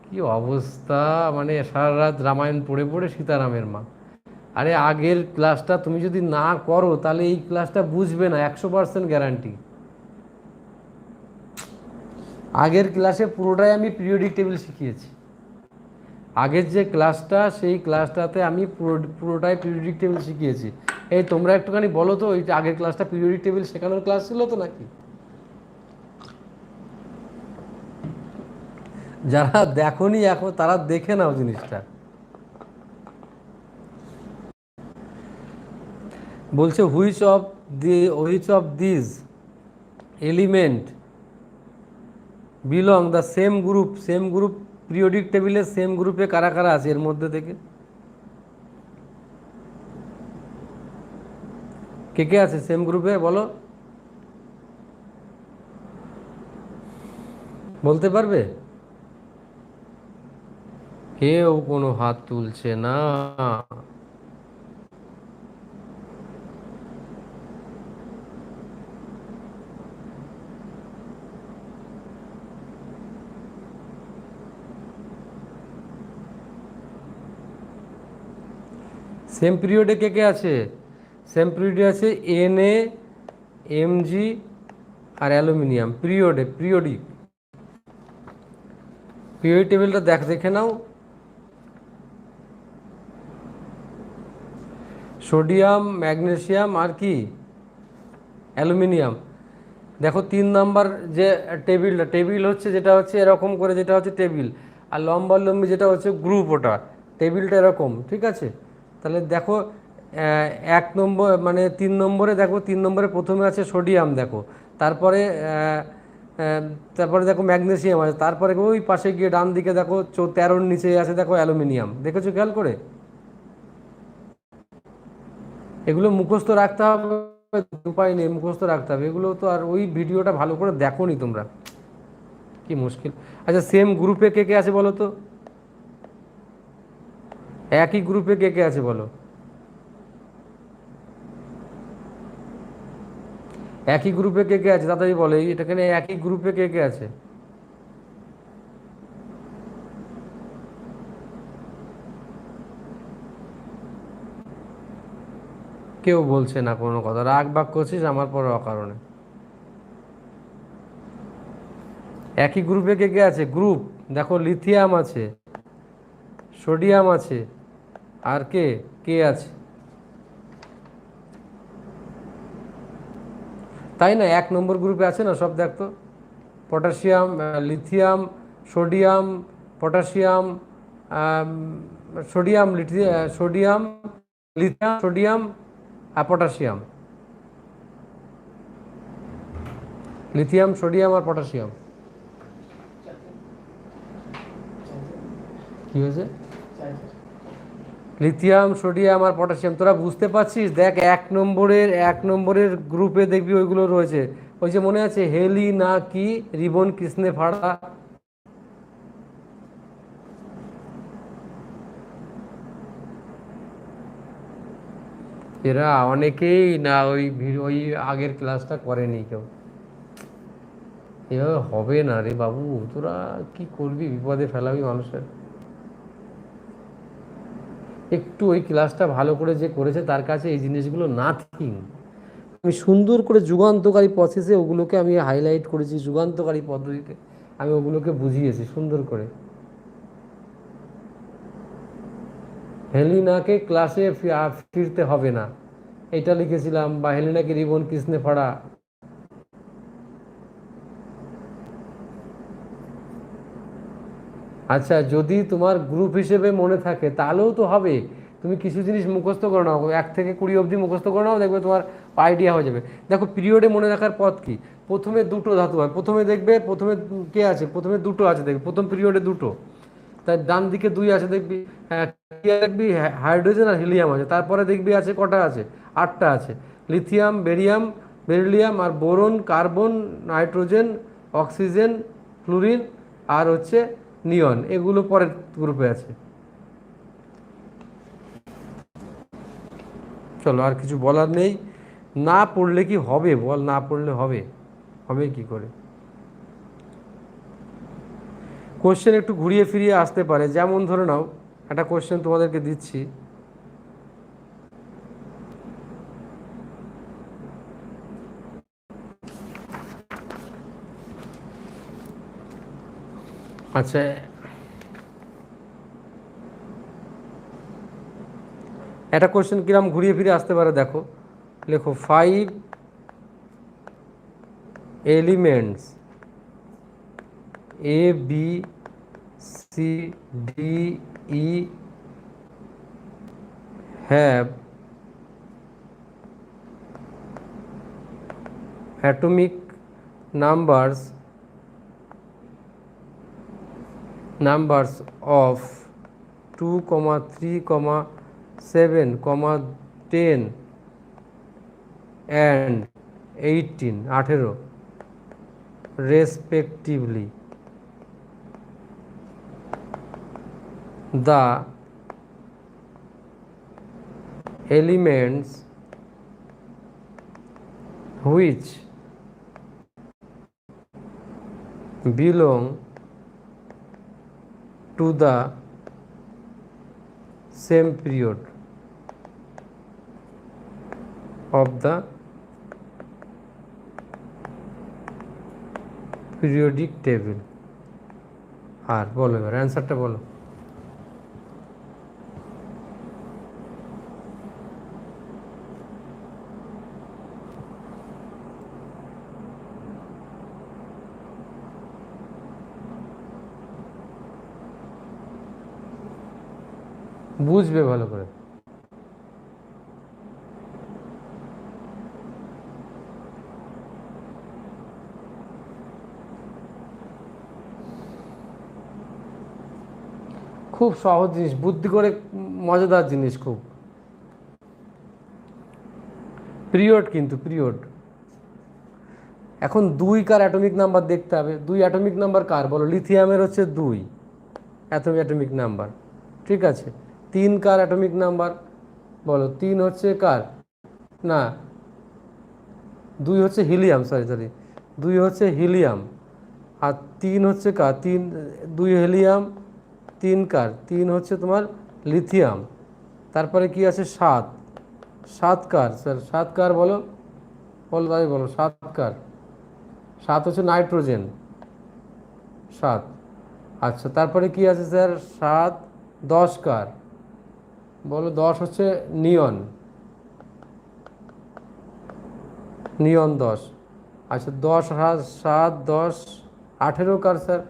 কি অবস্থা, মানে সারা রাত রামায়ণ পড়ে পড়ে সীতারামের মা। আরে আগের ক্লাসটা তুমি যদি না করো তাহলে এই ক্লাসটা বুঝবে না, 100% গ্যারান্টি। আগের ক্লাসে পুরোটাই আমি পিরিয়ডিক টেবিল শিখিয়েছি। আগের যে ক্লাসটা, সেই ক্লাসটাতে আমি পুরোটাই পিরিয়ডিক টেবিল শিখিয়েছি। এই তোমরা একটুখানি বলো তো, ওই যে আগের ক্লাসটা পিরিয়ডিক টেবিল শেখানোর ক্লাস ছিল তো নাকি? যারা দেখোনি এখন তারা দেখে নাও জিনিসটা। বলছে which of this element belong the same group periodic টেবিলের সেম গ্রুপে কারা কারা আছে এর মধ্যে থেকে? কে কে আছে সেম গ্রুপে বলো, বলতে পারবে? কেউ কোনো হাত তুলছে না। সেম পিরিয়ডে কে কে আছে? সেম পিরিয়ডে আছে এনএ, এমজি আর অ্যালুমিনিয়াম। পিরিয়ডিক টেবিলটা দেখে নাও। সোডিয়াম, ম্যাগনেসিয়াম আর কি অ্যালুমিনিয়াম। দেখো 3 নাম্বার যে টেবিল হচ্ছে, যেটা হচ্ছে এরকম করে, যেটা হচ্ছে টেবিল, আর লম্বি যেটা হচ্ছে গ্রুপ, ওটা টেবিলটা এরকম, ঠিক আছে? তাহলে দেখো 1 নম্বর মানে 3 নম্বরে, দেখো 3 নম্বরে প্রথমে আছে সোডিয়াম, দেখো তারপরে তারপরে দেখো ম্যাগনেসিয়াম আছে, তারপরে ওই পাশে গিয়ে ডান দিকে দেখো 13-র নিচে আছে দেখো অ্যালুমিনিয়াম। দেখেছো খেয়াল করে? এগুলো মুখস্থ রাখতে হবে, উপায় নেই, মুখস্থ রাখতে হবে এগুলো তো। আর ওই ভিডিওটা ভালো করে দেখো নি তোমরা, কি মুশকিল। আচ্ছা, সেম গ্রুপে কে কে আছে বলো তো? একই গ্রুপে কে কে আছে বলো? একই গ্রুপে কে কে আছে তাড়াতাড়ি বলো, এটাখানে একই গ্রুপে কে কে আছে? কেউ বলছে না কোনো কথা, রাগ বাগ করছিস আমার পরে অকারণে। একই গ্রুপে কে কে আছে? গ্রুপ দেখো, লিথিয়াম আছে, সোডিয়াম আছে, আর কে কে আছে? তাই না, 1 নম্বর গ্রুপে আছে না সব, দেখতো। Potassium, lithium, sodium, potassium, sodium, lithium, sodium আর পটাশিয়াম। লিথিয়াম, সোডিয়াম আর পটাশিয়াম। কি হয়েছে? লিথিয়াম, সোডিয়াম আর পটাশিয়াম, তোরা বুঝতে পারছিস? দেখ 1 নম্বরের গ্রুপে দেখবি ওইগুলো রয়েছে। ওই যে মনে আছে হেলি না কি রিবন কৃষ্ণে ফাড়া, এরা অনেকেই না ওই আগের ক্লাসটা করেনি কেউ। এভাবে হবে না রে বাবু, তোরা কি করবি, বিপদে ফেলাবি মানুষের। একটু ওই ক্লাসটা ভালো করে যে করেছে তার কাছে এই জিনিসগুলো নাথিং। আমি সুন্দর করে যুগান্তকারী প্রসেসে ওগুলোকে আমি হাইলাইট করেছি, যুগান্তকারী পদ্ধতিতে আমি ওগুলোকে বুঝিয়েছি সুন্দর করে। হেলিনাকে ক্লাসে ফিরতে হবে না, এটা লিখেছিলাম, বা হেলিনাকে রিবন কৃষ্ণে ফাড়া। আচ্ছা, যদি তোমার গ্রুপ হিসেবে মনে থাকে তাহলেও তো হবে। তুমি কিছু জিনিস মুখস্থ করে নাও, 1 থেকে 20 অবধি মুখস্থ করে নাও, দেখবে তোমার আইডিয়া হয়ে যাবে। দেখো পিরিয়ডে মনে রাখার পথ কি, প্রথমে দুটো ধাতু হয়, প্রথমে দেখবে, প্রথমে কে আছে, প্রথমে দুটো আছে দেখবে, প্রথম পিরিয়ডে দুটো, তাই ডান দিকে 2 আছে দেখবি। হ্যাঁ, কি দেখবি, হাইড্রোজেন আর হিলিয়াম আছে। তারপরে দেখবি আছে কটা আছে, 8টা আছে। লিথিয়াম, বেরিলিয়াম আর boron, carbon, nitrogen, oxygen, fluorine আর হচ্ছে নিয়ন, এগুলো পরের গ্রুপে আছে। চলো, আর কিছু বলার নেই। না পড়লে কি হবে বল, না পড়লে হবে, হবে কি করে? কোশ্চেন একটু ঘুরিয়ে ফিরিয়ে আসতে পারে, যেমন ধরে নাও একটা কোশ্চেন তোমাদেরকে দিচ্ছি। আচ্ছা, একটা কোশ্চেন কিরম ঘুরিয়ে ফিরে আসতে পারে দেখো, লেখো 5 elements A B C D E have atomic numbers of 2, 3, 7, 10 and 18 respectively. The elements which belong to the same period of the periodic table. আর বলো এবার অ্যান্সারটা বলো। বুঝবে ভালো করে। খুব সহজ জিনিস, বুদ্ধি করে, মজাদার জিনিস খুব। পিরিয়ড, কিন্তু পিরিয়ড। এখন 2 কার অ্যাটমিক নাম্বার দেখতে হবে। 2 অ্যাটমিক নাম্বার কার বলো? লিথিয়ামের হচ্ছে 2 অ্যাটমিক নাম্বার, ঠিক আছে। 3 কার অ্যাটমিক নাম্বার বলো? 3 হচ্ছে কার? না, 2 হচ্ছে হিলিয়াম, সরি 2 হচ্ছে হিলিয়াম। আর 3 হচ্ছে কার? 2 হিলিয়াম, 3 কার? 3 হচ্ছে তোমার লিথিয়াম। তারপরে কি আছে? 7 কার স্যার? 7 কার বলো? বলো তাই বলো, 7 কার? 7 হচ্ছে নাইট্রোজেন, 7। আচ্ছা, তারপরে কি আছে স্যার? 7। 10 কার বলো? 10 হচ্ছে নিয়ন, 10। আচ্ছা, 10 7 10 18 কার স্যার?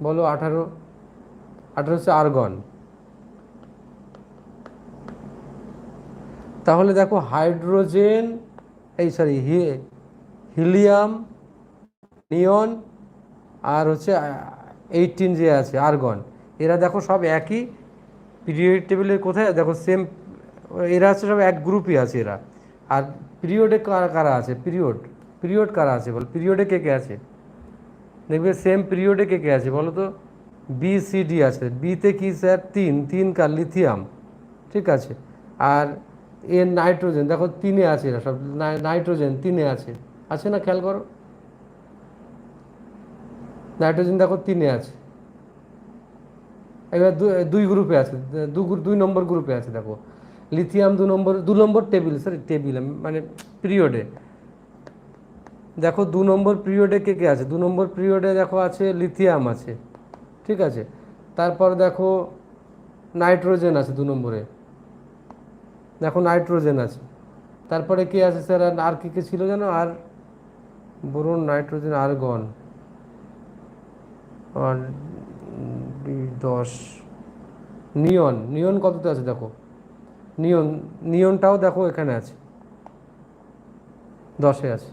বলো 18 হচ্ছে আর্গন। তাহলে দেখো হাইড্রোজেন, এই সরি হিলিয়াম, নিয়ন আর হচ্ছে 18 যে আছে আর্গন, এরা দেখো সব একই পিরিয়ডিক টেবিলের কোথায় দেখো সেম, এরা হচ্ছে সব এক গ্রুপই আছে এরা। আর পিরিয়ডে কারা আছে? পিরিয়ড কারা আছে বল? পিরিয়ডে কে কে আছে? দেখবে সেম পিরিয়ডে কে কে আছে বলো তো? বি সি ডি আছে। বিতে কি স্যার? 3 কার? লিথিয়াম, ঠিক আছে। আর এর নাইট্রোজেন দেখো 3-এ আছে, এরা সব নাইট্রোজেন 3-এ আছে না? খেয়াল করো, নাইট্রোজেন দেখো 3-এ আছে। এবার 2 গ্রুপে আছে, 2 নম্বর গ্রুপে আছে দেখো। Lithium 2 number table, sorry table মানে পিরিয়ডে দেখো 2 নম্বর পিরিয়ডে কে কে আছে? 2 নম্বর পিরিয়ডে দেখো আছে লিথিয়াম আছে, ঠিক আছে। তারপর দেখো নাইট্রোজেন আছে 2 নম্বরে, দেখো নাইট্রোজেন আছে। তারপরে কি আছে স্যার? আর কি কি ছিল জানো? আর বোরন, নাইট্রোজেন, আর্গন, আর 10 নিয়ন কততে আছে দেখো? নিয়নটাও দেখো এখানে আছে, 10-এ আছে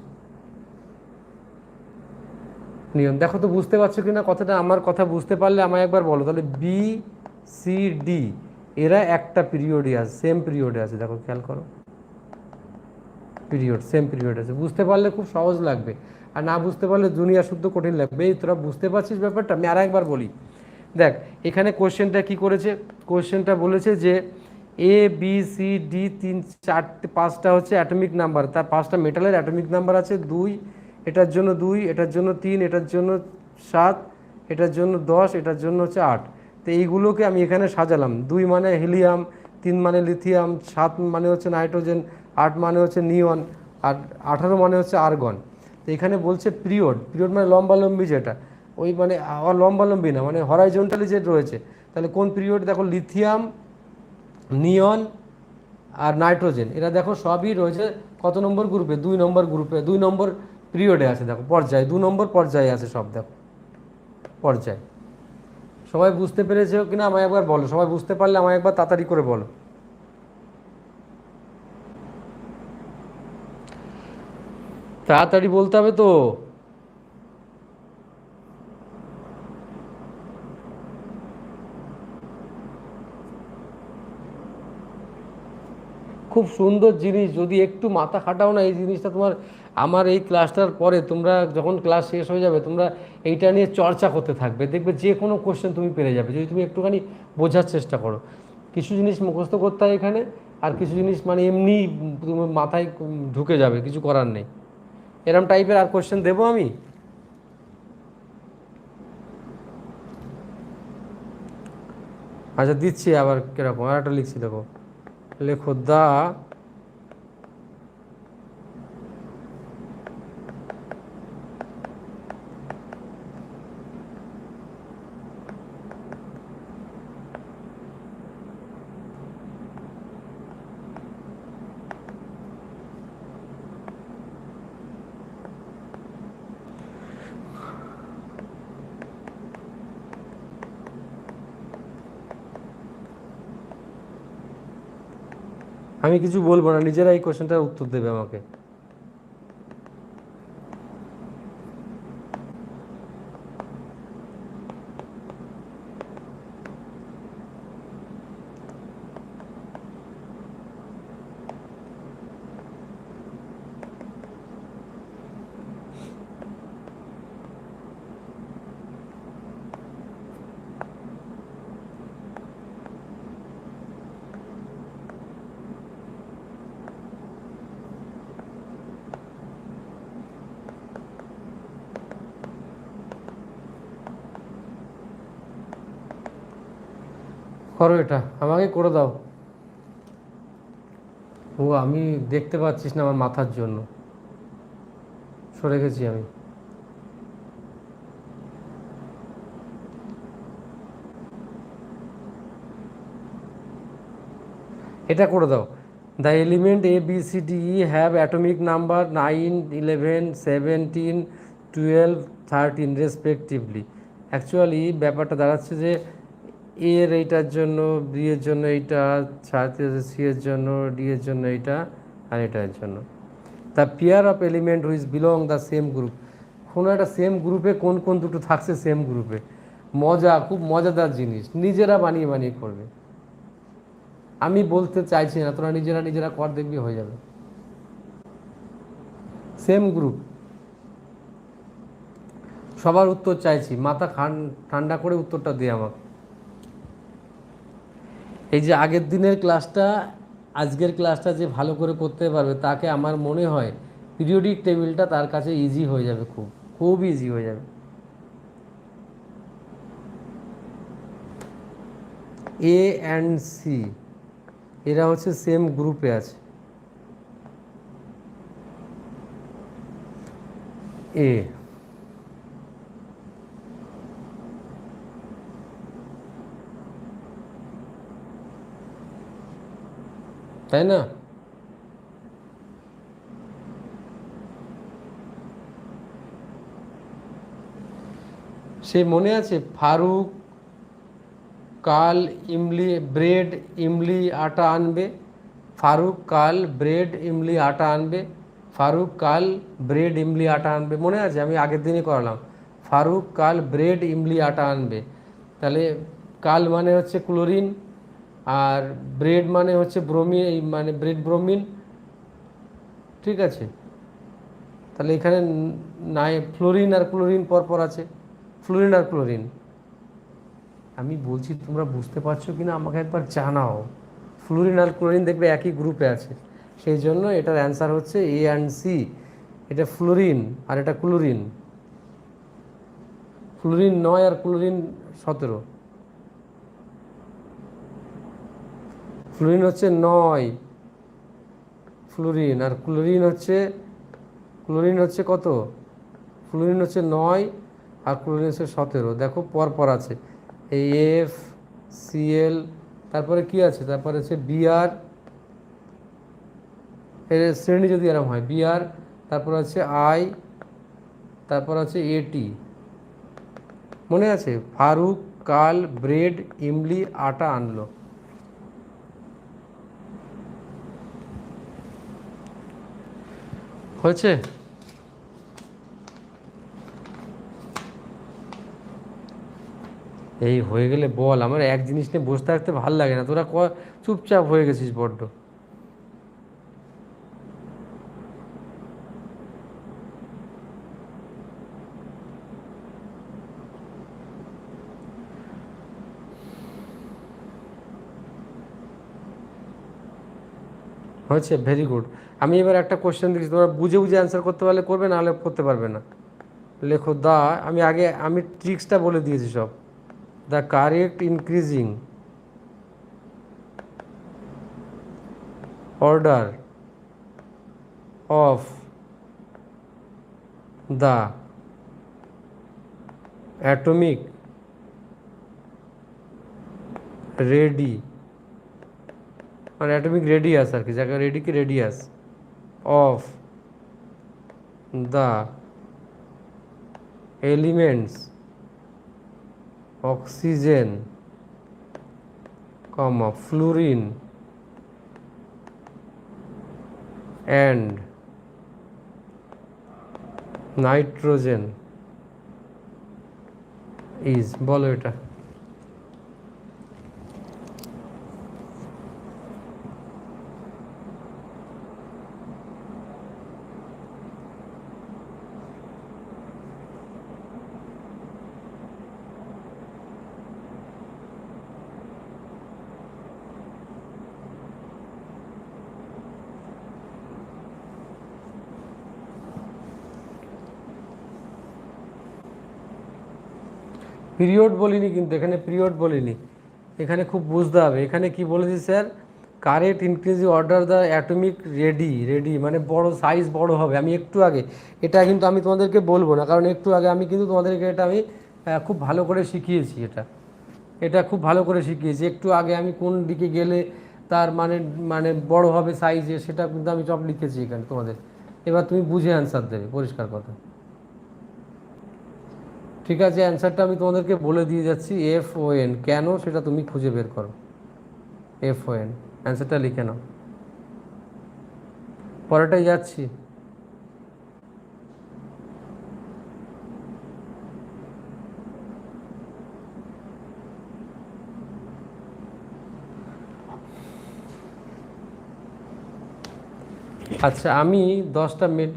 নিয়ন। দেখো তো বুঝতে পারছো কিনা কথাটা? আমার কথা বুঝতে পারলে আমায় একবার বলো। তাহলে বি সি ডি এরা একটা পিরিয়ডে আছে, সেম পিরিয়ডে আছে, দেখো খেয়াল করো, সেম পিরিয়ড আছে। বুঝতে পারলে খুব সহজ লাগবে, আর না বুঝতে পারলে দুনিয়া শুদ্ধ কঠিন লাগবে। এই তোরা বুঝতে পারছিস ব্যাপারটা? আমি আর একবার বলি, দেখ এখানে কোশ্চেনটা কি করেছে? কোশ্চেনটা বলেছে যে এ বি সি ডি 5টা হচ্ছে অ্যাটমিক নাম্বার, তার 5টা মেটালের অ্যাটমিক নাম্বার আছে 2, এটার জন্য 2, এটার জন্য 3, এটার জন্য 7, এটার জন্য 10, এটার জন্য হচ্ছে 8। তো এইগুলোকে আমি এখানে সাজালাম। 2 মানে হিলিয়াম, 3 মানে লিথিয়াম, 7 মানে হচ্ছে নাইট্রোজেন, 8 মানে হচ্ছে নিয়ন, আর 18 মানে হচ্ছে আর্গন। তো এখানে বলছে পিরিয়ড মানে লম্বালম্বি যেটা, ওই মানে লম্বালম্বি না, মানে হরাইজন্টালি যে রয়েছে। তাহলে কোন পিরিয়ড দেখো, লিথিয়াম, নিয়ন আর নাইট্রোজেন, এরা দেখো সবই রয়েছে কত নম্বর গ্রুপে, 2 নম্বর গ্রুপে, 2 নম্বর পিরিয়ডে আছে, দেখো পর্যায়ে, 2 নম্বর পর্যায়ে আছে সব, দেখো পর্যায়। সবাই বুঝতে পেরেছো কিনা আমায় একবার বলো, সবাই বুঝতে পারলে আমায় একবার তাড়াতাড়ি করে বলো। তাড়াতাড়ি বলতে হবে তো। খুব সুন্দর জিনিস, যদি একটু মাথা খাটাও না এই জিনিসটা তোমার, আমার এই ক্লাসটার পরে তোমরা যখন ক্লাস শেষ হয়ে যাবে তোমরা এইটা নিয়ে চর্চা করতে থাকবে, দেখবে যে কোনো কোশ্চেন তুমি পেরে যাবে যদি তুমি একটুখানি বোঝার চেষ্টা করো। কিছু জিনিস মুখস্থ করতে হয় এখানে, আর কিছু জিনিস মানে এমনি তুমি মাথায় ঢুকে যাবে, কিছু করার নেই। এরম টাইপের আর কোশ্চেন দেবো আমি? আচ্ছা দিচ্ছি, আবার কিরকম, আর একটা লিখছি দেখো, লেখো দা আমি কিছু বলবো না, নিজেরা এই কোশ্চেনটার উত্তর দেবে আমাকে। করো এটা, আমাকে করে দাও। ও আমি দেখতে পাচ্ছিস না, আমার মাথার জন্য সরে গেছি আমি। এটা করে দাও। The element A B C D E have atomic number 9, 11, 17, 12, 13 respectively. Actually ব্যাপারটা দাঁড়াচ্ছে যে এর এইটার জন্য, বি এর জন্য এইটা, সি এর জন্য, ডি এর জন্য এইটা, আর এটার জন্য। The pair of element which belong the same group. কোনো একটা সেম গ্রুপে কোন কোন দুটো থাকছে সেম গ্রুপে, মজা, খুব মজাদার জিনিস, নিজেরা বানিয়ে বানিয়ে করবে। আমি বলতে চাইছি না, তোরা নিজেরা নিজেরা কর, দেখবি হয়ে যাবে। সেম গ্রুপ, সবার উত্তর চাইছি, মাথা ঠান্ডা করে উত্তরটা দিয়ে আমাকে। এই যে আগের দিনের ক্লাসটা আজকের ক্লাসটা যে ভালো করে করতে পারবে তাকে আমার মনে হয় পিরিয়ডিক টেবিলটা তার কাছে ইজি হয়ে যাবে, খুব খুব ইজি হয়ে যাবে। এ অ্যান্ড সি এরা হচ্ছে সেম গ্রুপে আছে, এ, তাই না? সে মনে আছে ফারুক কাল ইমলি ব্রেড ইমলি আটা আনবে, ফারুক কাল ব্রেড ইমলি আটা আনবে, ফারুক কাল ব্রেড ইমলি আটা আনবে, মনে আছে? আমি আগের দিনই করালাম, ফারুক কাল ব্রেড ইমলি আটা আনবে। তাহলে কাল মানে হচ্ছে ক্লোরিন, আর ব্রেড মানে হচ্ছে ব্রোমিন, মানে ব্রেড ব্রোমিন, ঠিক আছে? তাহলে এখানে নাই, ফ্লোরিন আর ক্লোরিন পরপর আছে, ফ্লোরিন আর ক্লোরিন। আমি বলছি তোমরা বুঝতে পারছো কি না আমাকে একবার জানাও। ফ্লুরিন আর ক্লোরিন দেখবে একই গ্রুপে আছে, সেই জন্য এটার অ্যান্সার হচ্ছে এ অ্যান্ড সি। এটা ফ্লোরিন আর এটা ক্লোরিন, ফ্লোরিন 9 আর ক্লোরিন 17। ফ্লোরিন হচ্ছে 9 ফ্লোরিন, আর ক্লোরিন হচ্ছে কত? ফ্লোরিন হচ্ছে 9, আর ক্লোরিনেসের 17, দেখো পর পর আছে এই এফ, সিএল, তারপরে কি আছে, তারপরে হচ্ছে বিআর, এর শ্রেণী যদি এরকম হয় বিআর, তারপর আছে আই, তারপর আছে এটি, মনে আছে? ফারুক কাল ব্রেড ইমলি আটা আনলো। হয়েছে? এই হয়ে গেলে বল, আমার এক জিনিস নিয়ে বসে থাকতে ভাল লাগে না, তোরা চুপচাপ হয়ে গেছিস বড্ড। হয়েছে, ভেরি গুড। আমি এবার একটা কোশ্চেন দিচ্ছি, তোমরা বুঝে বুঝে অ্যান্সার করতে পারলে করবে, নাহলে করতে পারবে না। লেখো দা, আমি ট্রিক্সটা বলে দিয়েছি সব। The correct increasing order of the atomic ready, মানে অ্যাটমিক রেডিয়াস আর কি, যাকে রেডি কি radius of the elements oxygen, fluorine and nitrogen is, বলো এটা। পিরিয়ড বলিনি কিন্তু, এখানে পিরিয়ড বলিনি, এখানে খুব বুঝতে হবে। এখানে কি বলেছি sir, correct increase order the atomic ready মানে বড় সাইজ বড় হবে। আমি একটু আগে, এটা কিন্তু আমি তোমাদেরকে বলবো না, কারণ একটু আগে আমি কিন্তু তোমাদেরকে এটা আমি খুব ভালো করে শিখিয়েছি। এটা খুব ভালো করে শিখিয়েছি একটু আগে। আমি কোন দিকে গেলে তার মানে মানে বড় হবে সাইজে, সেটা কিন্তু আমি সব লিখেছি এখানে তোমাদের। এবার তুমি বুঝে অ্যান্সার দেবে, পরিষ্কার কথা। ঠিক আছে, অ্যান্সারটা আমি তোমাদেরকে বলে দিয়ে যাচ্ছি। FON কেন, সেটা তুমি খুঁজে বের করো। FON অ্যান্সারটা লিখে নাও, পরেটাই যাচ্ছি। আচ্ছা, আমি 10টা মিনিট,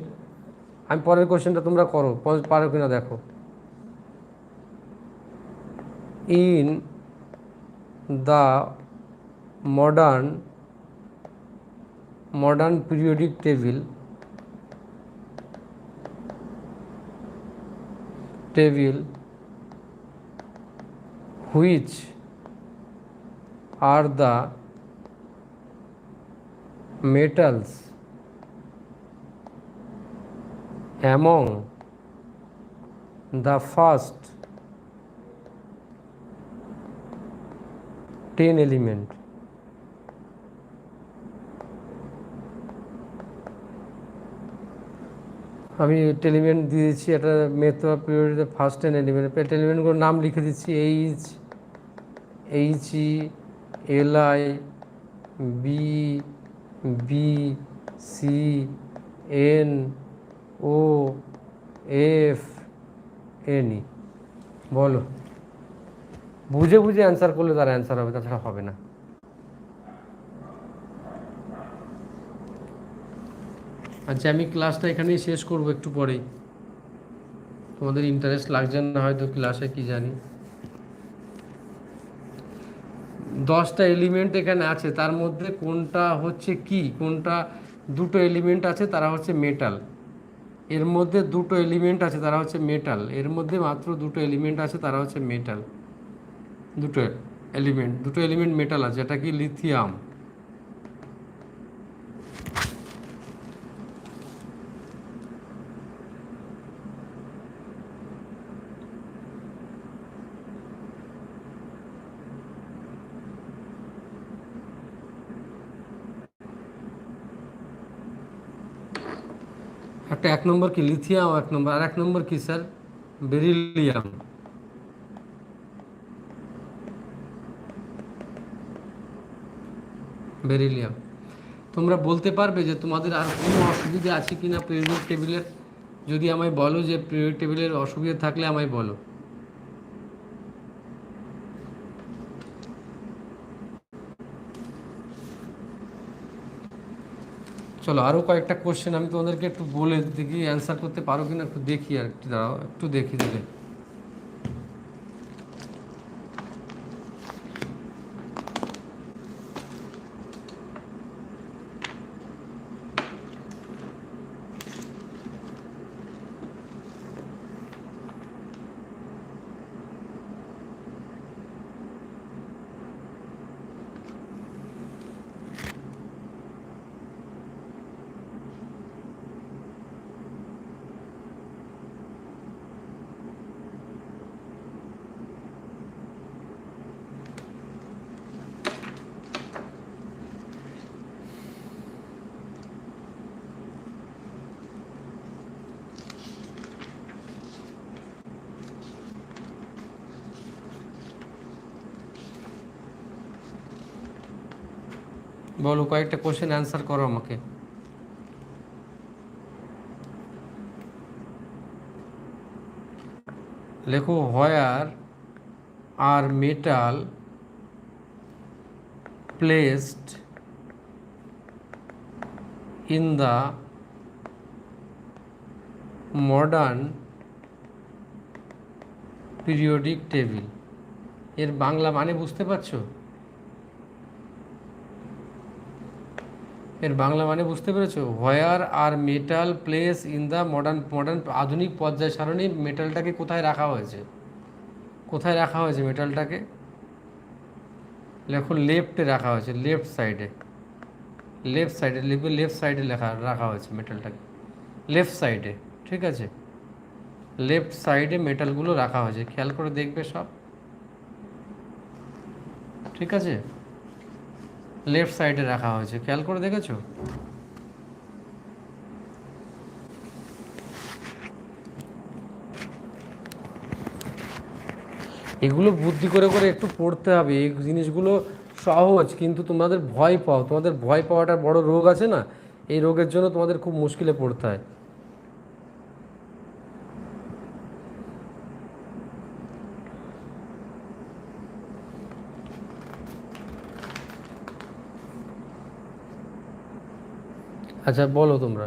আমি পরের কোশ্চেনটা তোমরা করো, পারো কিনা দেখো। In the modern periodic table which are the metals among the first 10 element, আমি টেলিমেন্ট দিয়ে দিচ্ছি, এটা method of period first 10 element, টেলিমেন্টগুলোর নাম লিখে দিচ্ছি। HE LI BBCNOFNE, বলো। বুঝে বুঝে অ্যান্সার করলে তার অ্যান্সার হবে, তাছাড়া হবে না। আচ্ছা, আমি ক্লাসটা এখানেই শেষ করব একটু পরেই। তোমাদের ইন্টারেস্ট লাগছে না হয়তো ক্লাসে, কি জানি। 10টা এলিমেন্ট এখানে আছে, তার মধ্যে কোনটা হচ্ছে কি, কোনটা দুটো এলিমেন্ট আছে তারা হচ্ছে মেটাল। এর মধ্যে দুটো এলিমেন্ট আছে তারা হচ্ছে মেটাল, এর মধ্যে মাত্র দুটো এলিমেন্ট আছে তারা হচ্ছে মেটাল। দুটো এলিমেন্ট মেটাল আছে, এটা কি লিথিয়াম। একটা 1 নম্বর কি লিথিয়াম, 1 নম্বর, আর 1 নম্বর কি স্যার? বেরিলিয়াম। বেরিলিয়াম। তোমরা বলতে পারবে যে তোমাদের আর কোনো অসুবিধা আছে কি না পিরিয়ডিক টেবিলের? যদি আমায় বলো যে পিরিয়ডিক টেবিলের অসুবিধা থাকলে আমায় বলো। চলো আরও কয়েকটা কোশ্চেন আমি তোমাদেরকে একটু বলে দেখি অ্যান্সার করতে পারো কিনা, একটু দেখি, আর একটু দাঁড়াও, একটু দেখি দিলে। বলো কয়েকটা কোশ্চেন অ্যান্সার করো আমাকে। লেখো where are metal placed in the modern periodic table. এর বাংলা মানে বুঝতে পারছো? এর বাংলা মানে বুঝতে পেরেছো? Where are metal place in the modern modern আধুনিক পর্যায় সারণী মেটালটাকে কোথায় রাখা হয়েছে? কোথায় রাখা হয়েছে মেটালটাকে? লেখো লেফটে রাখা হয়েছে, লেফট সাইডে। লেফট সাইডে লিখবে, লেফট সাইডে লেখা রাখা হয়েছে মেটালটাকে, লেফট সাইডে। ঠিক আছে, লেফট সাইডে মেটালগুলো রাখা হয়েছে, খেয়াল করে দেখবে সব। ঠিক আছে, লেফট সাইডে রাখা হয়েছে, খেয়াল করে দেখেছো? এগুলো বুদ্ধি করে করে একটু পড়তে হবে, এই জিনিসগুলো সহজ, কিন্তু তোমাদের ভয় পাও, তোমাদের ভয় পাওয়াটা বড় রোগ আছে না, এই রোগের জন্য তোমাদের খুব মুশকিলে পড়তে হয়। আচ্ছা বলো তোমরা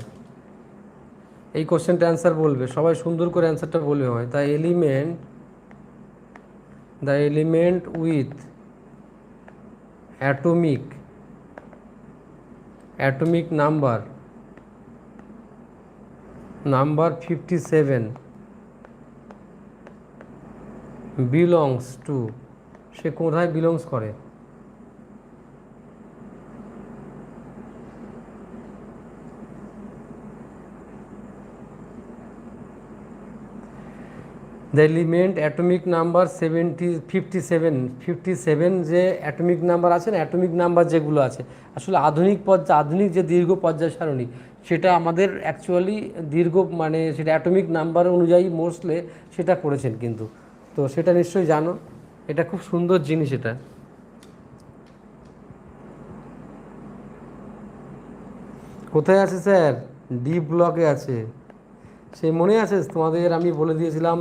এই কোশ্চেনটা অ্যান্সার বলবে, সবাই সুন্দর করে অ্যান্সারটা বলবে। হয় the element with atomic number 57 belongs to, সে কোথায় বিলংস করে? দ্য এলিমেন্ট অ্যাটমিক নাম্বার 57 যে অ্যাটমিক নাম্বার আছে না, অ্যাটমিক নাম্বার যেগুলো আছে, আসলে আধুনিক যে দীর্ঘ পর্যায় সারণী, সেটা আমাদের অ্যাকচুয়ালি দীর্ঘ মানে সেটা অ্যাটমিক নাম্বার অনুযায়ী মোস্টলি সেটা করেছেন কিন্তু। তো সেটা নিশ্চয়ই জানো, এটা খুব সুন্দর জিনিস এটা। কোথায় আছে স্যার? ডি ব্লকে আছে। সেই মনে আছে তোমাদের, আমি বলে দিয়েছিলাম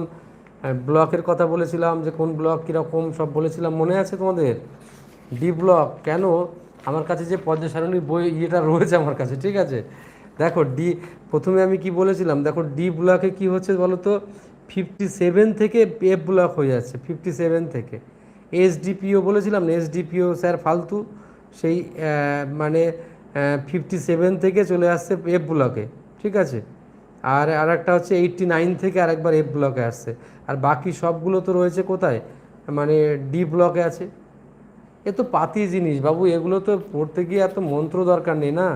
ব্লকের কথা বলেছিলাম, যে কোন ব্লক কীরকম সব বলেছিলাম, মনে আছে তোমাদের? ডি ব্লক কেন? আমার কাছে যে পর্যায় সারণীর বই ইয়েটা রয়েছে আমার কাছে, ঠিক আছে। দেখো ডি, প্রথমে আমি কি বলেছিলাম, দেখো ডি ব্লকে কি হচ্ছে বলো তো, 57 থেকে এফ ব্লক হয়ে যাচ্ছে, 57 থেকে। এসডিপিও বলেছিলাম না, এসডিপিও স্যার ফালতু, সেই মানে 57 থেকে চলে আসছে এফ ব্লকে, ঠিক আছে। আর একটা হচ্ছে 89 থেকে আরেকবার এফ ব্লকে আসছে, আর বাকি সবগুলো তো রয়েছে কোথায়, মানে ডি ব্লকে আছে। এ তো পাতি জিনিস বাবু, এগুলো তো পড়তে গিয়ে এত মন্ত্র দরকার নেই না।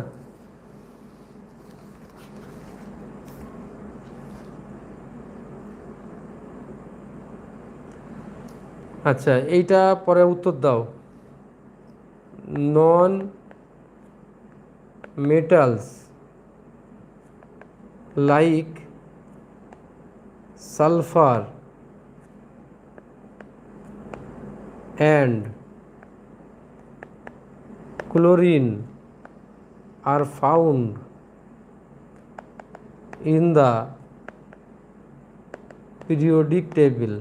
আচ্ছা এইটা পরে উত্তর দাও। Non metals like sulphur and chlorine are found in the periodic table.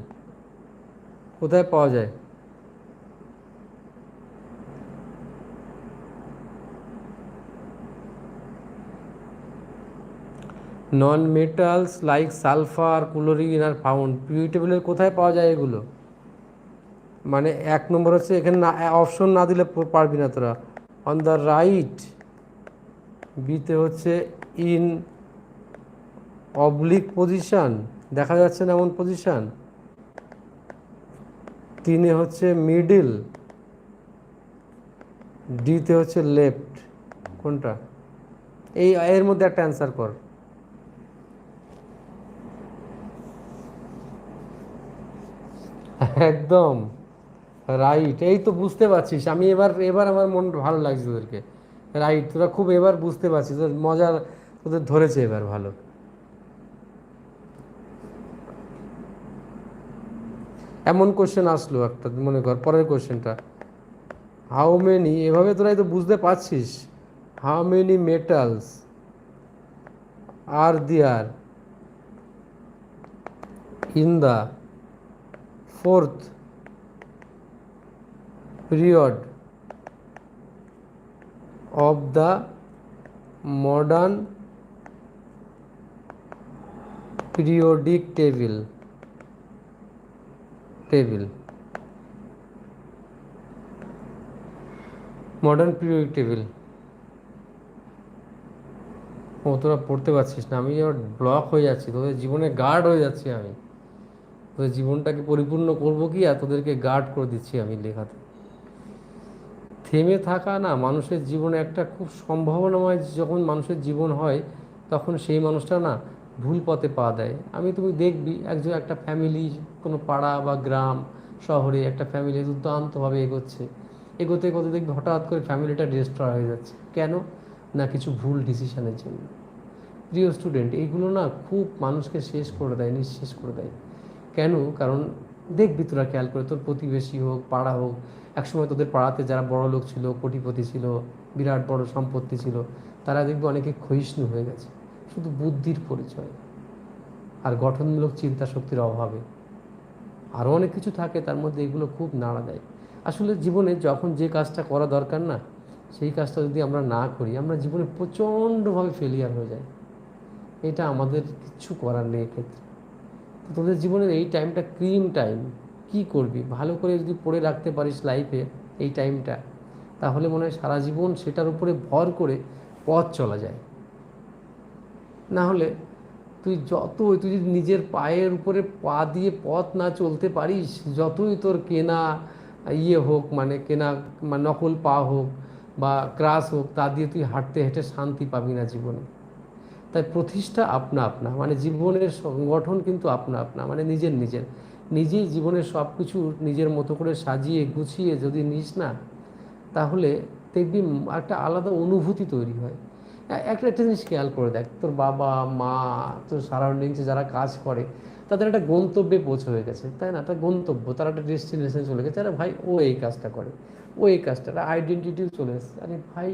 কোথায় পাওয়া যায়? Non metals like sulphur chlorine are found periodic টেবিলের কোথায় পাওয়া যায় এগুলো? মানে এক নম্বর হচ্ছে এখানে না, অপশন না দিলে পারবি না তোরা। অন দ্য রাইট, বিতে হচ্ছে ইন অবলিক পজিশন, দেখা যাচ্ছে না এমন পজিশন। তিনে হচ্ছে মিডল, ডিতে হচ্ছে লেফট। কোনটা? এই এর মধ্যে একটা অ্যান্সার কর। একদম রাইট। এই তো বুঝতে পারছিস, আমি এবার এবার আমার মন ভালো লাগছে তোদেরকে। রাইট, তোরা খুব এবার বুঝতে পারছিস, তোদের মজা, তোদের ধরেছে এবার ভালো। এমন কোশ্চেন আসলো একটা, মনে কর পরের কোশ্চেনটা, হাউ মেনি, এভাবে তোরাই তো বুঝতে পারছিস, how many metals are there in the fourth period of the modern periodic table. Modern periodic table. ও তোরা পড়তে পারছিস না, আমি এবার ব্লক হয়ে যাচ্ছি, তোদের জীবনে গার্ড হয়ে যাচ্ছি আমি। তোদের জীবনটাকে পরিপূর্ণ করবো কি, আর তোদেরকে গার্ড করে দিচ্ছি আমি লেখাতে। থেমে থাকা না মানুষের জীবনে একটা খুব সম্ভাবনাময়, যখন মানুষের জীবন হয় তখন সেই মানুষটা না ভুল পথে পা দেয়। তুমি দেখবি একটা ফ্যামিলি, কোনো পাড়া বা গ্রাম শহরে একটা ফ্যামিলি দুর্দান্তভাবে এগোচ্ছে, এগোতে এগোতে দেখবি হঠাৎ করে ফ্যামিলিটা ডিস্ট্রয় হয়ে যাচ্ছে। কেন না? কিছু ভুল ডিসিশনের জন্য। প্রিয় স্টুডেন্ট, এইগুলো না খুব মানুষকে শেষ করে দেয়, নিঃশেষ করে দেয়। কেন? কারণ দেখবি তোরা খেয়াল করে, তোর প্রতিবেশী হোক, পাড়া হোক, একসময় তোদের পাড়াতে যারা বড় লোক ছিল, কোটিপতি ছিল, বিরাট বড় সম্পত্তি ছিল, তারা দেখবি অনেকে ক্ষয়িষ্ণু হয়ে গেছে শুধু বুদ্ধির পরিচয় আর গঠনমূলক চিন্তা শক্তির অভাবে। আরও অনেক কিছু থাকে তার মধ্যে, এগুলো খুব নাড়া দেয়। আসলে জীবনে যখন যে কাজটা করা দরকার না, সেই কাজটা যদি আমরা না করি, আমরা জীবনে প্রচণ্ডভাবে ফেলিয়ার হয়ে যাই। এটা আমাদের কিচ্ছু করার নেই এক্ষেত্রে। তোদের জীবনের এই টাইমটা ক্রিম টাইম, কি করবি ভালো করে যদি পড়ে রাখতে পারিস লাইফে এই টাইমটা, তাহলে মনে হয় সারা জীবন সেটার উপরে ভর করে পথ চলা যায়। না হলে তুই যদি নিজের পায়ের উপরে পা দিয়ে পথ না চলতে পারিস, যতই তোর কেনা হোক, মানে কেনা নকল পা হোক বা ক্রাশ হোক, তা দিয়ে তুই হাঁটতে হেঁটে শান্তি পাবি না জীবনে। তাই প্রতিষ্ঠা আপনা আপনা, মানে জীবনের সংগঠন কিন্তু আপনা আপনা, মানে নিজেই জীবনের সব কিছু নিজের মতো করে সাজিয়ে গুছিয়ে যদি নিস না, তাহলে দেখবি একটা আলাদা অনুভূতি তৈরি হয়। একটা জিনিস খেয়াল করে দেখ, তোর বাবা মা, তোর সারাউন্ডিংসে যারা কাজ করে, তাদের একটা গন্তব্যে পৌঁছে হয়ে গেছে, তাই না? একটা গন্তব্য, তারা একটা ডেস্টিনেশন চলে গেছে। আরে ভাই, ও এই কাজটা করে, ও এই কাজটা, আইডেন্টিটিও চলে এসেছে। আরে ভাই,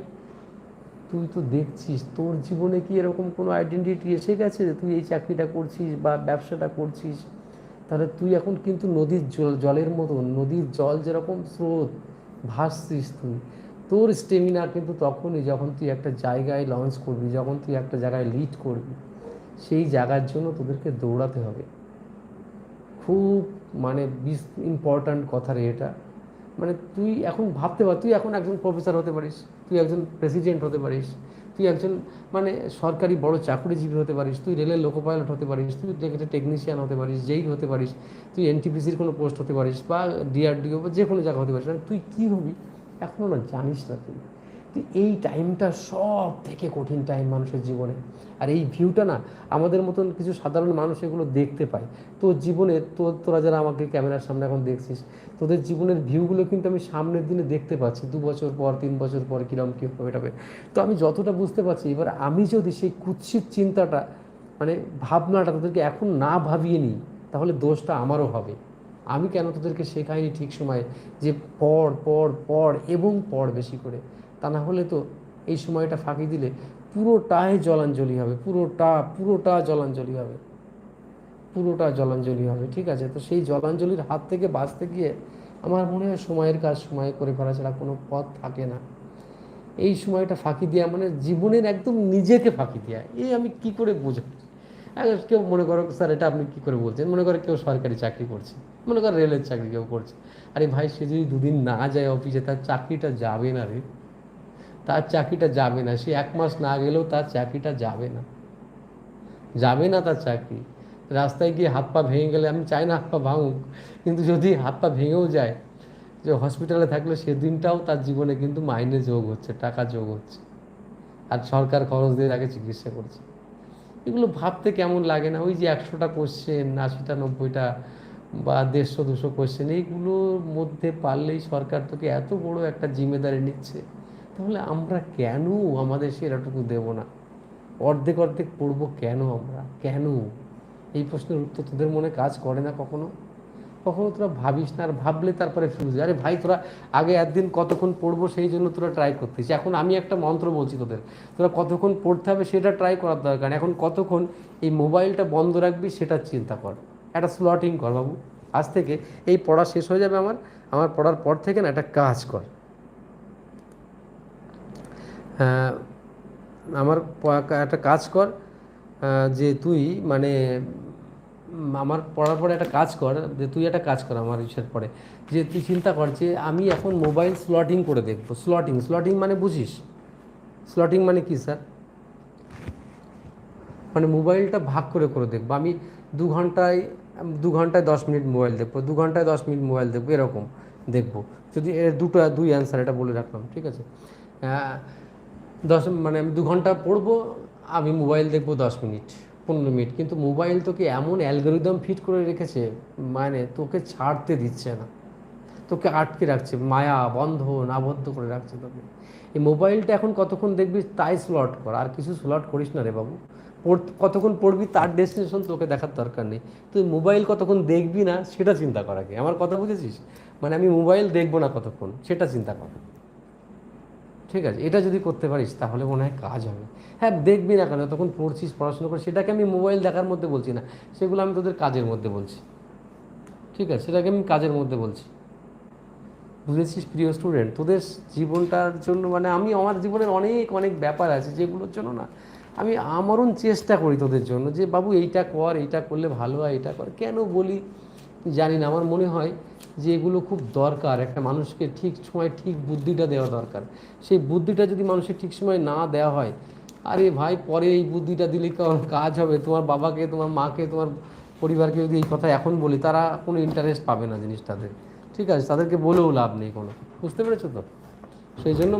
তুই তো দেখছিস তোর জীবনে কি এরকম কোনো আইডেন্টিটি এসে গেছে যে তুই এই চাকরিটা করছিস বা ব্যবসাটা করছিস? তাহলে তুই এখন কিন্তু নদীর জলের মতন, নদীর জল যেরকম স্রোত ভাসছিস তুই। তোর স্টেমিনা কিন্তু তখনই যখন তুই একটা জায়গায় লঞ্চ করবি, যখন তুই একটা জায়গায় লিড করবি। সেই জায়গার জন্য তোদেরকে দৌড়াতে হবে। খুব মানে ইম্পর্ট্যান্ট কথা রে এটা। মানে তুই এখন ভাবতে পার, তুই এখন একজন প্রফেসর হতে পারিস, তুই একজন প্রেসিডেন্ট হতে পারিস, তুই একজন মানে সরকারি বড় চাকরিজীবী হতে পারিস, তুই রেলের লোকো পাইলট হতে পারিস, তুই টেকনিশিয়ান হতে পারিস, যেই হতে পারিস, তুই এনটিপিসির কোনো পোস্ট হতে পারিস বা ডিআরডিও বা যে কোনো জায়গা হতে পারিস। মানে তুই কী হবি এখনও না জানিস না। তুই এই টাইমটা সব থেকে কঠিন টাইম মানুষের জীবনে। আর এই ভিউটা না আমাদের মতন কিছু সাধারণ মানুষ এগুলো দেখতে পায়। তোর জীবনে তোরা যারা আমাকে ক্যামেরার সামনে এখন দেখছিস, তোদের জীবনের ভিউগুলো কিন্তু আমি সামনের দিনে দেখতে পাচ্ছি, 2 বছর পর 3 বছর পর কীরকম কী হবে। তো আমি যতটা বুঝতে পারছি, এবার আমি যদি সেই কুৎসিত চিন্তাটা মানে ভাবনাটা তোদেরকে এখন না ভাবিয়ে নিই তাহলে দোষটা আমারও হবে। আমি কেন তোদেরকে শেখাইনি ঠিক সময়ে যে পড় পড় পড় এবং পড় বেশি করে। তা না হলে তো এই সময়টা ফাঁকি দিলে পুরোটাই জলাঞ্জলি হবে, পুরোটা জলাঞ্জলি হবে, পুরোটা জলাঞ্জলি হবে। ঠিক আছে, তো সেই জলাঞ্জলির হাত থেকে বাঁচতে গিয়ে আমার মনে হয় সময়ের কাজ সময় করে ফেলা ছাড়া কোনো পথ থাকে না। এই সময়টা ফাঁকি দেওয়া মানে জীবনের একদম নিজেকে ফাঁকি দেওয়া। এই আমি কি করে বোঝাই? কেউ মনে করো স্যার এটা আপনি কি করে বলছেন, মনে করে কেউ সরকারি চাকরি করছে, মনে করো রেলের চাকরি কেউ করছে, আরে ভাই সে যদি দুদিন না যায় অফিসে তার চাকরিটা যাবে না রে, তার চাকরিটা যাবে না। সে 1 মাস না গেলেও তার চাকরিটা যাবে না, যাবে না তার চাকরি। রাস্তায় গিয়ে হাত পা ভেঙে গেলে, আমি চাই না হাত পা ভাঙুক, কিন্তু যদি হাত পা ভেঙেও যায়, যে হসপিটালে থাকলে সেদিনটাও তার জীবনে কিন্তু মাইনে যোগ হচ্ছে, টাকা যোগ হচ্ছে, আর সরকার খরচ দিয়ে তাকে চিকিৎসা করছে। এগুলো ভাবতে কেমন লাগে না? ওই যে 100টা কোশ্চেন, 80টা 90টা বা 150-200 কোশ্চেন, এইগুলোর মধ্যে পারলেই সরকার তোকে এত বড় একটা জিম্মেদারি নিচ্ছে, তাহলে আমরা কেন আমাদের সেরাটুকু দেব না? অর্ধেক অর্ধেক পড়বো কেন আমরা, কেন? এই প্রশ্নের উত্তর তোদের মনে কাজ করে না কখনো? কখনো তোরা ভাবিস না? আর ভাবলে তারপরে ফিউজ, আরে ভাই তোরা আগে একদিন কতক্ষণ পড়বো সেই জন্য তোরা ট্রাই করতেছিস, এখন আমি একটা মন্ত্র বলছি তোদের, তোরা কতক্ষণ পড়তে হবে সেটা ট্রাই করার দরকার। এখন কতক্ষণ এই মোবাইলটা বন্ধ রাখবি সেটা চিন্তা কর, একটা স্লটিং কর বাবু। আজ থেকে এই পড়া শেষ হয়ে যাবে আমার, আমার পড়ার পর থেকে না একটা কাজ কর। আমার একটা কাজ কর, যে তুই মানে আমার পড়ার পরে একটা কাজ কর, যে তুই একটা কাজ কর আমার ইচ্ছের পরে, যে তুই চিন্তা কর যে আমি এখন মোবাইল স্লটিং করে দেখবো। স্লটিং, স্লটিং মানে বুঝিস? স্লটিং মানে কি স্যার? মানে মোবাইলটা ভাগ করে করে দেখবো। আমি 2 ঘন্টায় 10 মিনিট মোবাইল দেখবো, 2 ঘন্টায় 10 মিনিট মোবাইল দেখবো, এরকম দেখবো। যদি এর দুই অ্যান্সার এটা বলে রাখলাম, ঠিক আছে? মানে আমি 2 ঘন্টা পড়বো, আমি মোবাইল দেখবো 10 মিনিট 15 মিনিট, কিন্তু মোবাইল তোকে এমন অ্যালগোরিদম ফিট করে রেখেছে, মানে তোকে ছাড়তে দিচ্ছে না, তোকে আটকে রাখছে, মায়া বন্ধন আবদ্ধ করে রাখছে তোকে। এই মোবাইলটা এখন কতক্ষণ দেখবি তাই স্লট কর, আর কিছু স্লট করিস না রে বাবু। কতক্ষণ পড়বি তার ডেস্টিনেশন তোকে দেখার দরকার নেই, তুই মোবাইল কতক্ষণ দেখবি না সেটা চিন্তা কর আগে। আমার কথা বুঝেছিস? মানে আমি মোবাইল দেখবো না কতক্ষণ সেটা চিন্তা কর, ঠিক আছে? এটা যদি করতে পারিস তাহলে মনে হয় কাজ হবে। হ্যাঁ, দেখবি না কেন, তখন পড়ছিস পড়াশোনা করে, সেটাকে আমি মোবাইল দেখার মধ্যে বলছি না, সেগুলো আমি তোদের কাজের মধ্যে বলছি, ঠিক আছে? সেটাকে আমি কাজের মধ্যে বলছি, বুঝেছিস প্রিয় স্টুডেন্ট? তোদের জীবনটার জন্য মানে আমি আমার জীবনের অনেক অনেক ব্যাপার আছে যেগুলোর জন্য না আমি আমরণ চেষ্টা করি তোদের জন্য, যে বাবু এইটা কর, এইটা করলে ভালো হয়, এইটা কর। কেন বলি জানি না, আমার মনে হয় যে এগুলো খুব দরকার। একটা মানুষকে ঠিক সময় ঠিক বুদ্ধিটা দেওয়া দরকার। সেই বুদ্ধিটা যদি মানুষের ঠিক সময় না দেওয়া হয়, আরে ভাই পরে এই বুদ্ধিটা দিলে কাজ হবে? তোমার বাবাকে, তোমার মাকে, তোমার পরিবারকে যদি এই কথা এখন বলি, তারা কোনো ইন্টারেস্ট পাবে না জিনিসটাতে, ঠিক আছে? তাদেরকে বলেও লাভ নেই কোনো, বুঝতে পেরেছো তো? সেই জন্য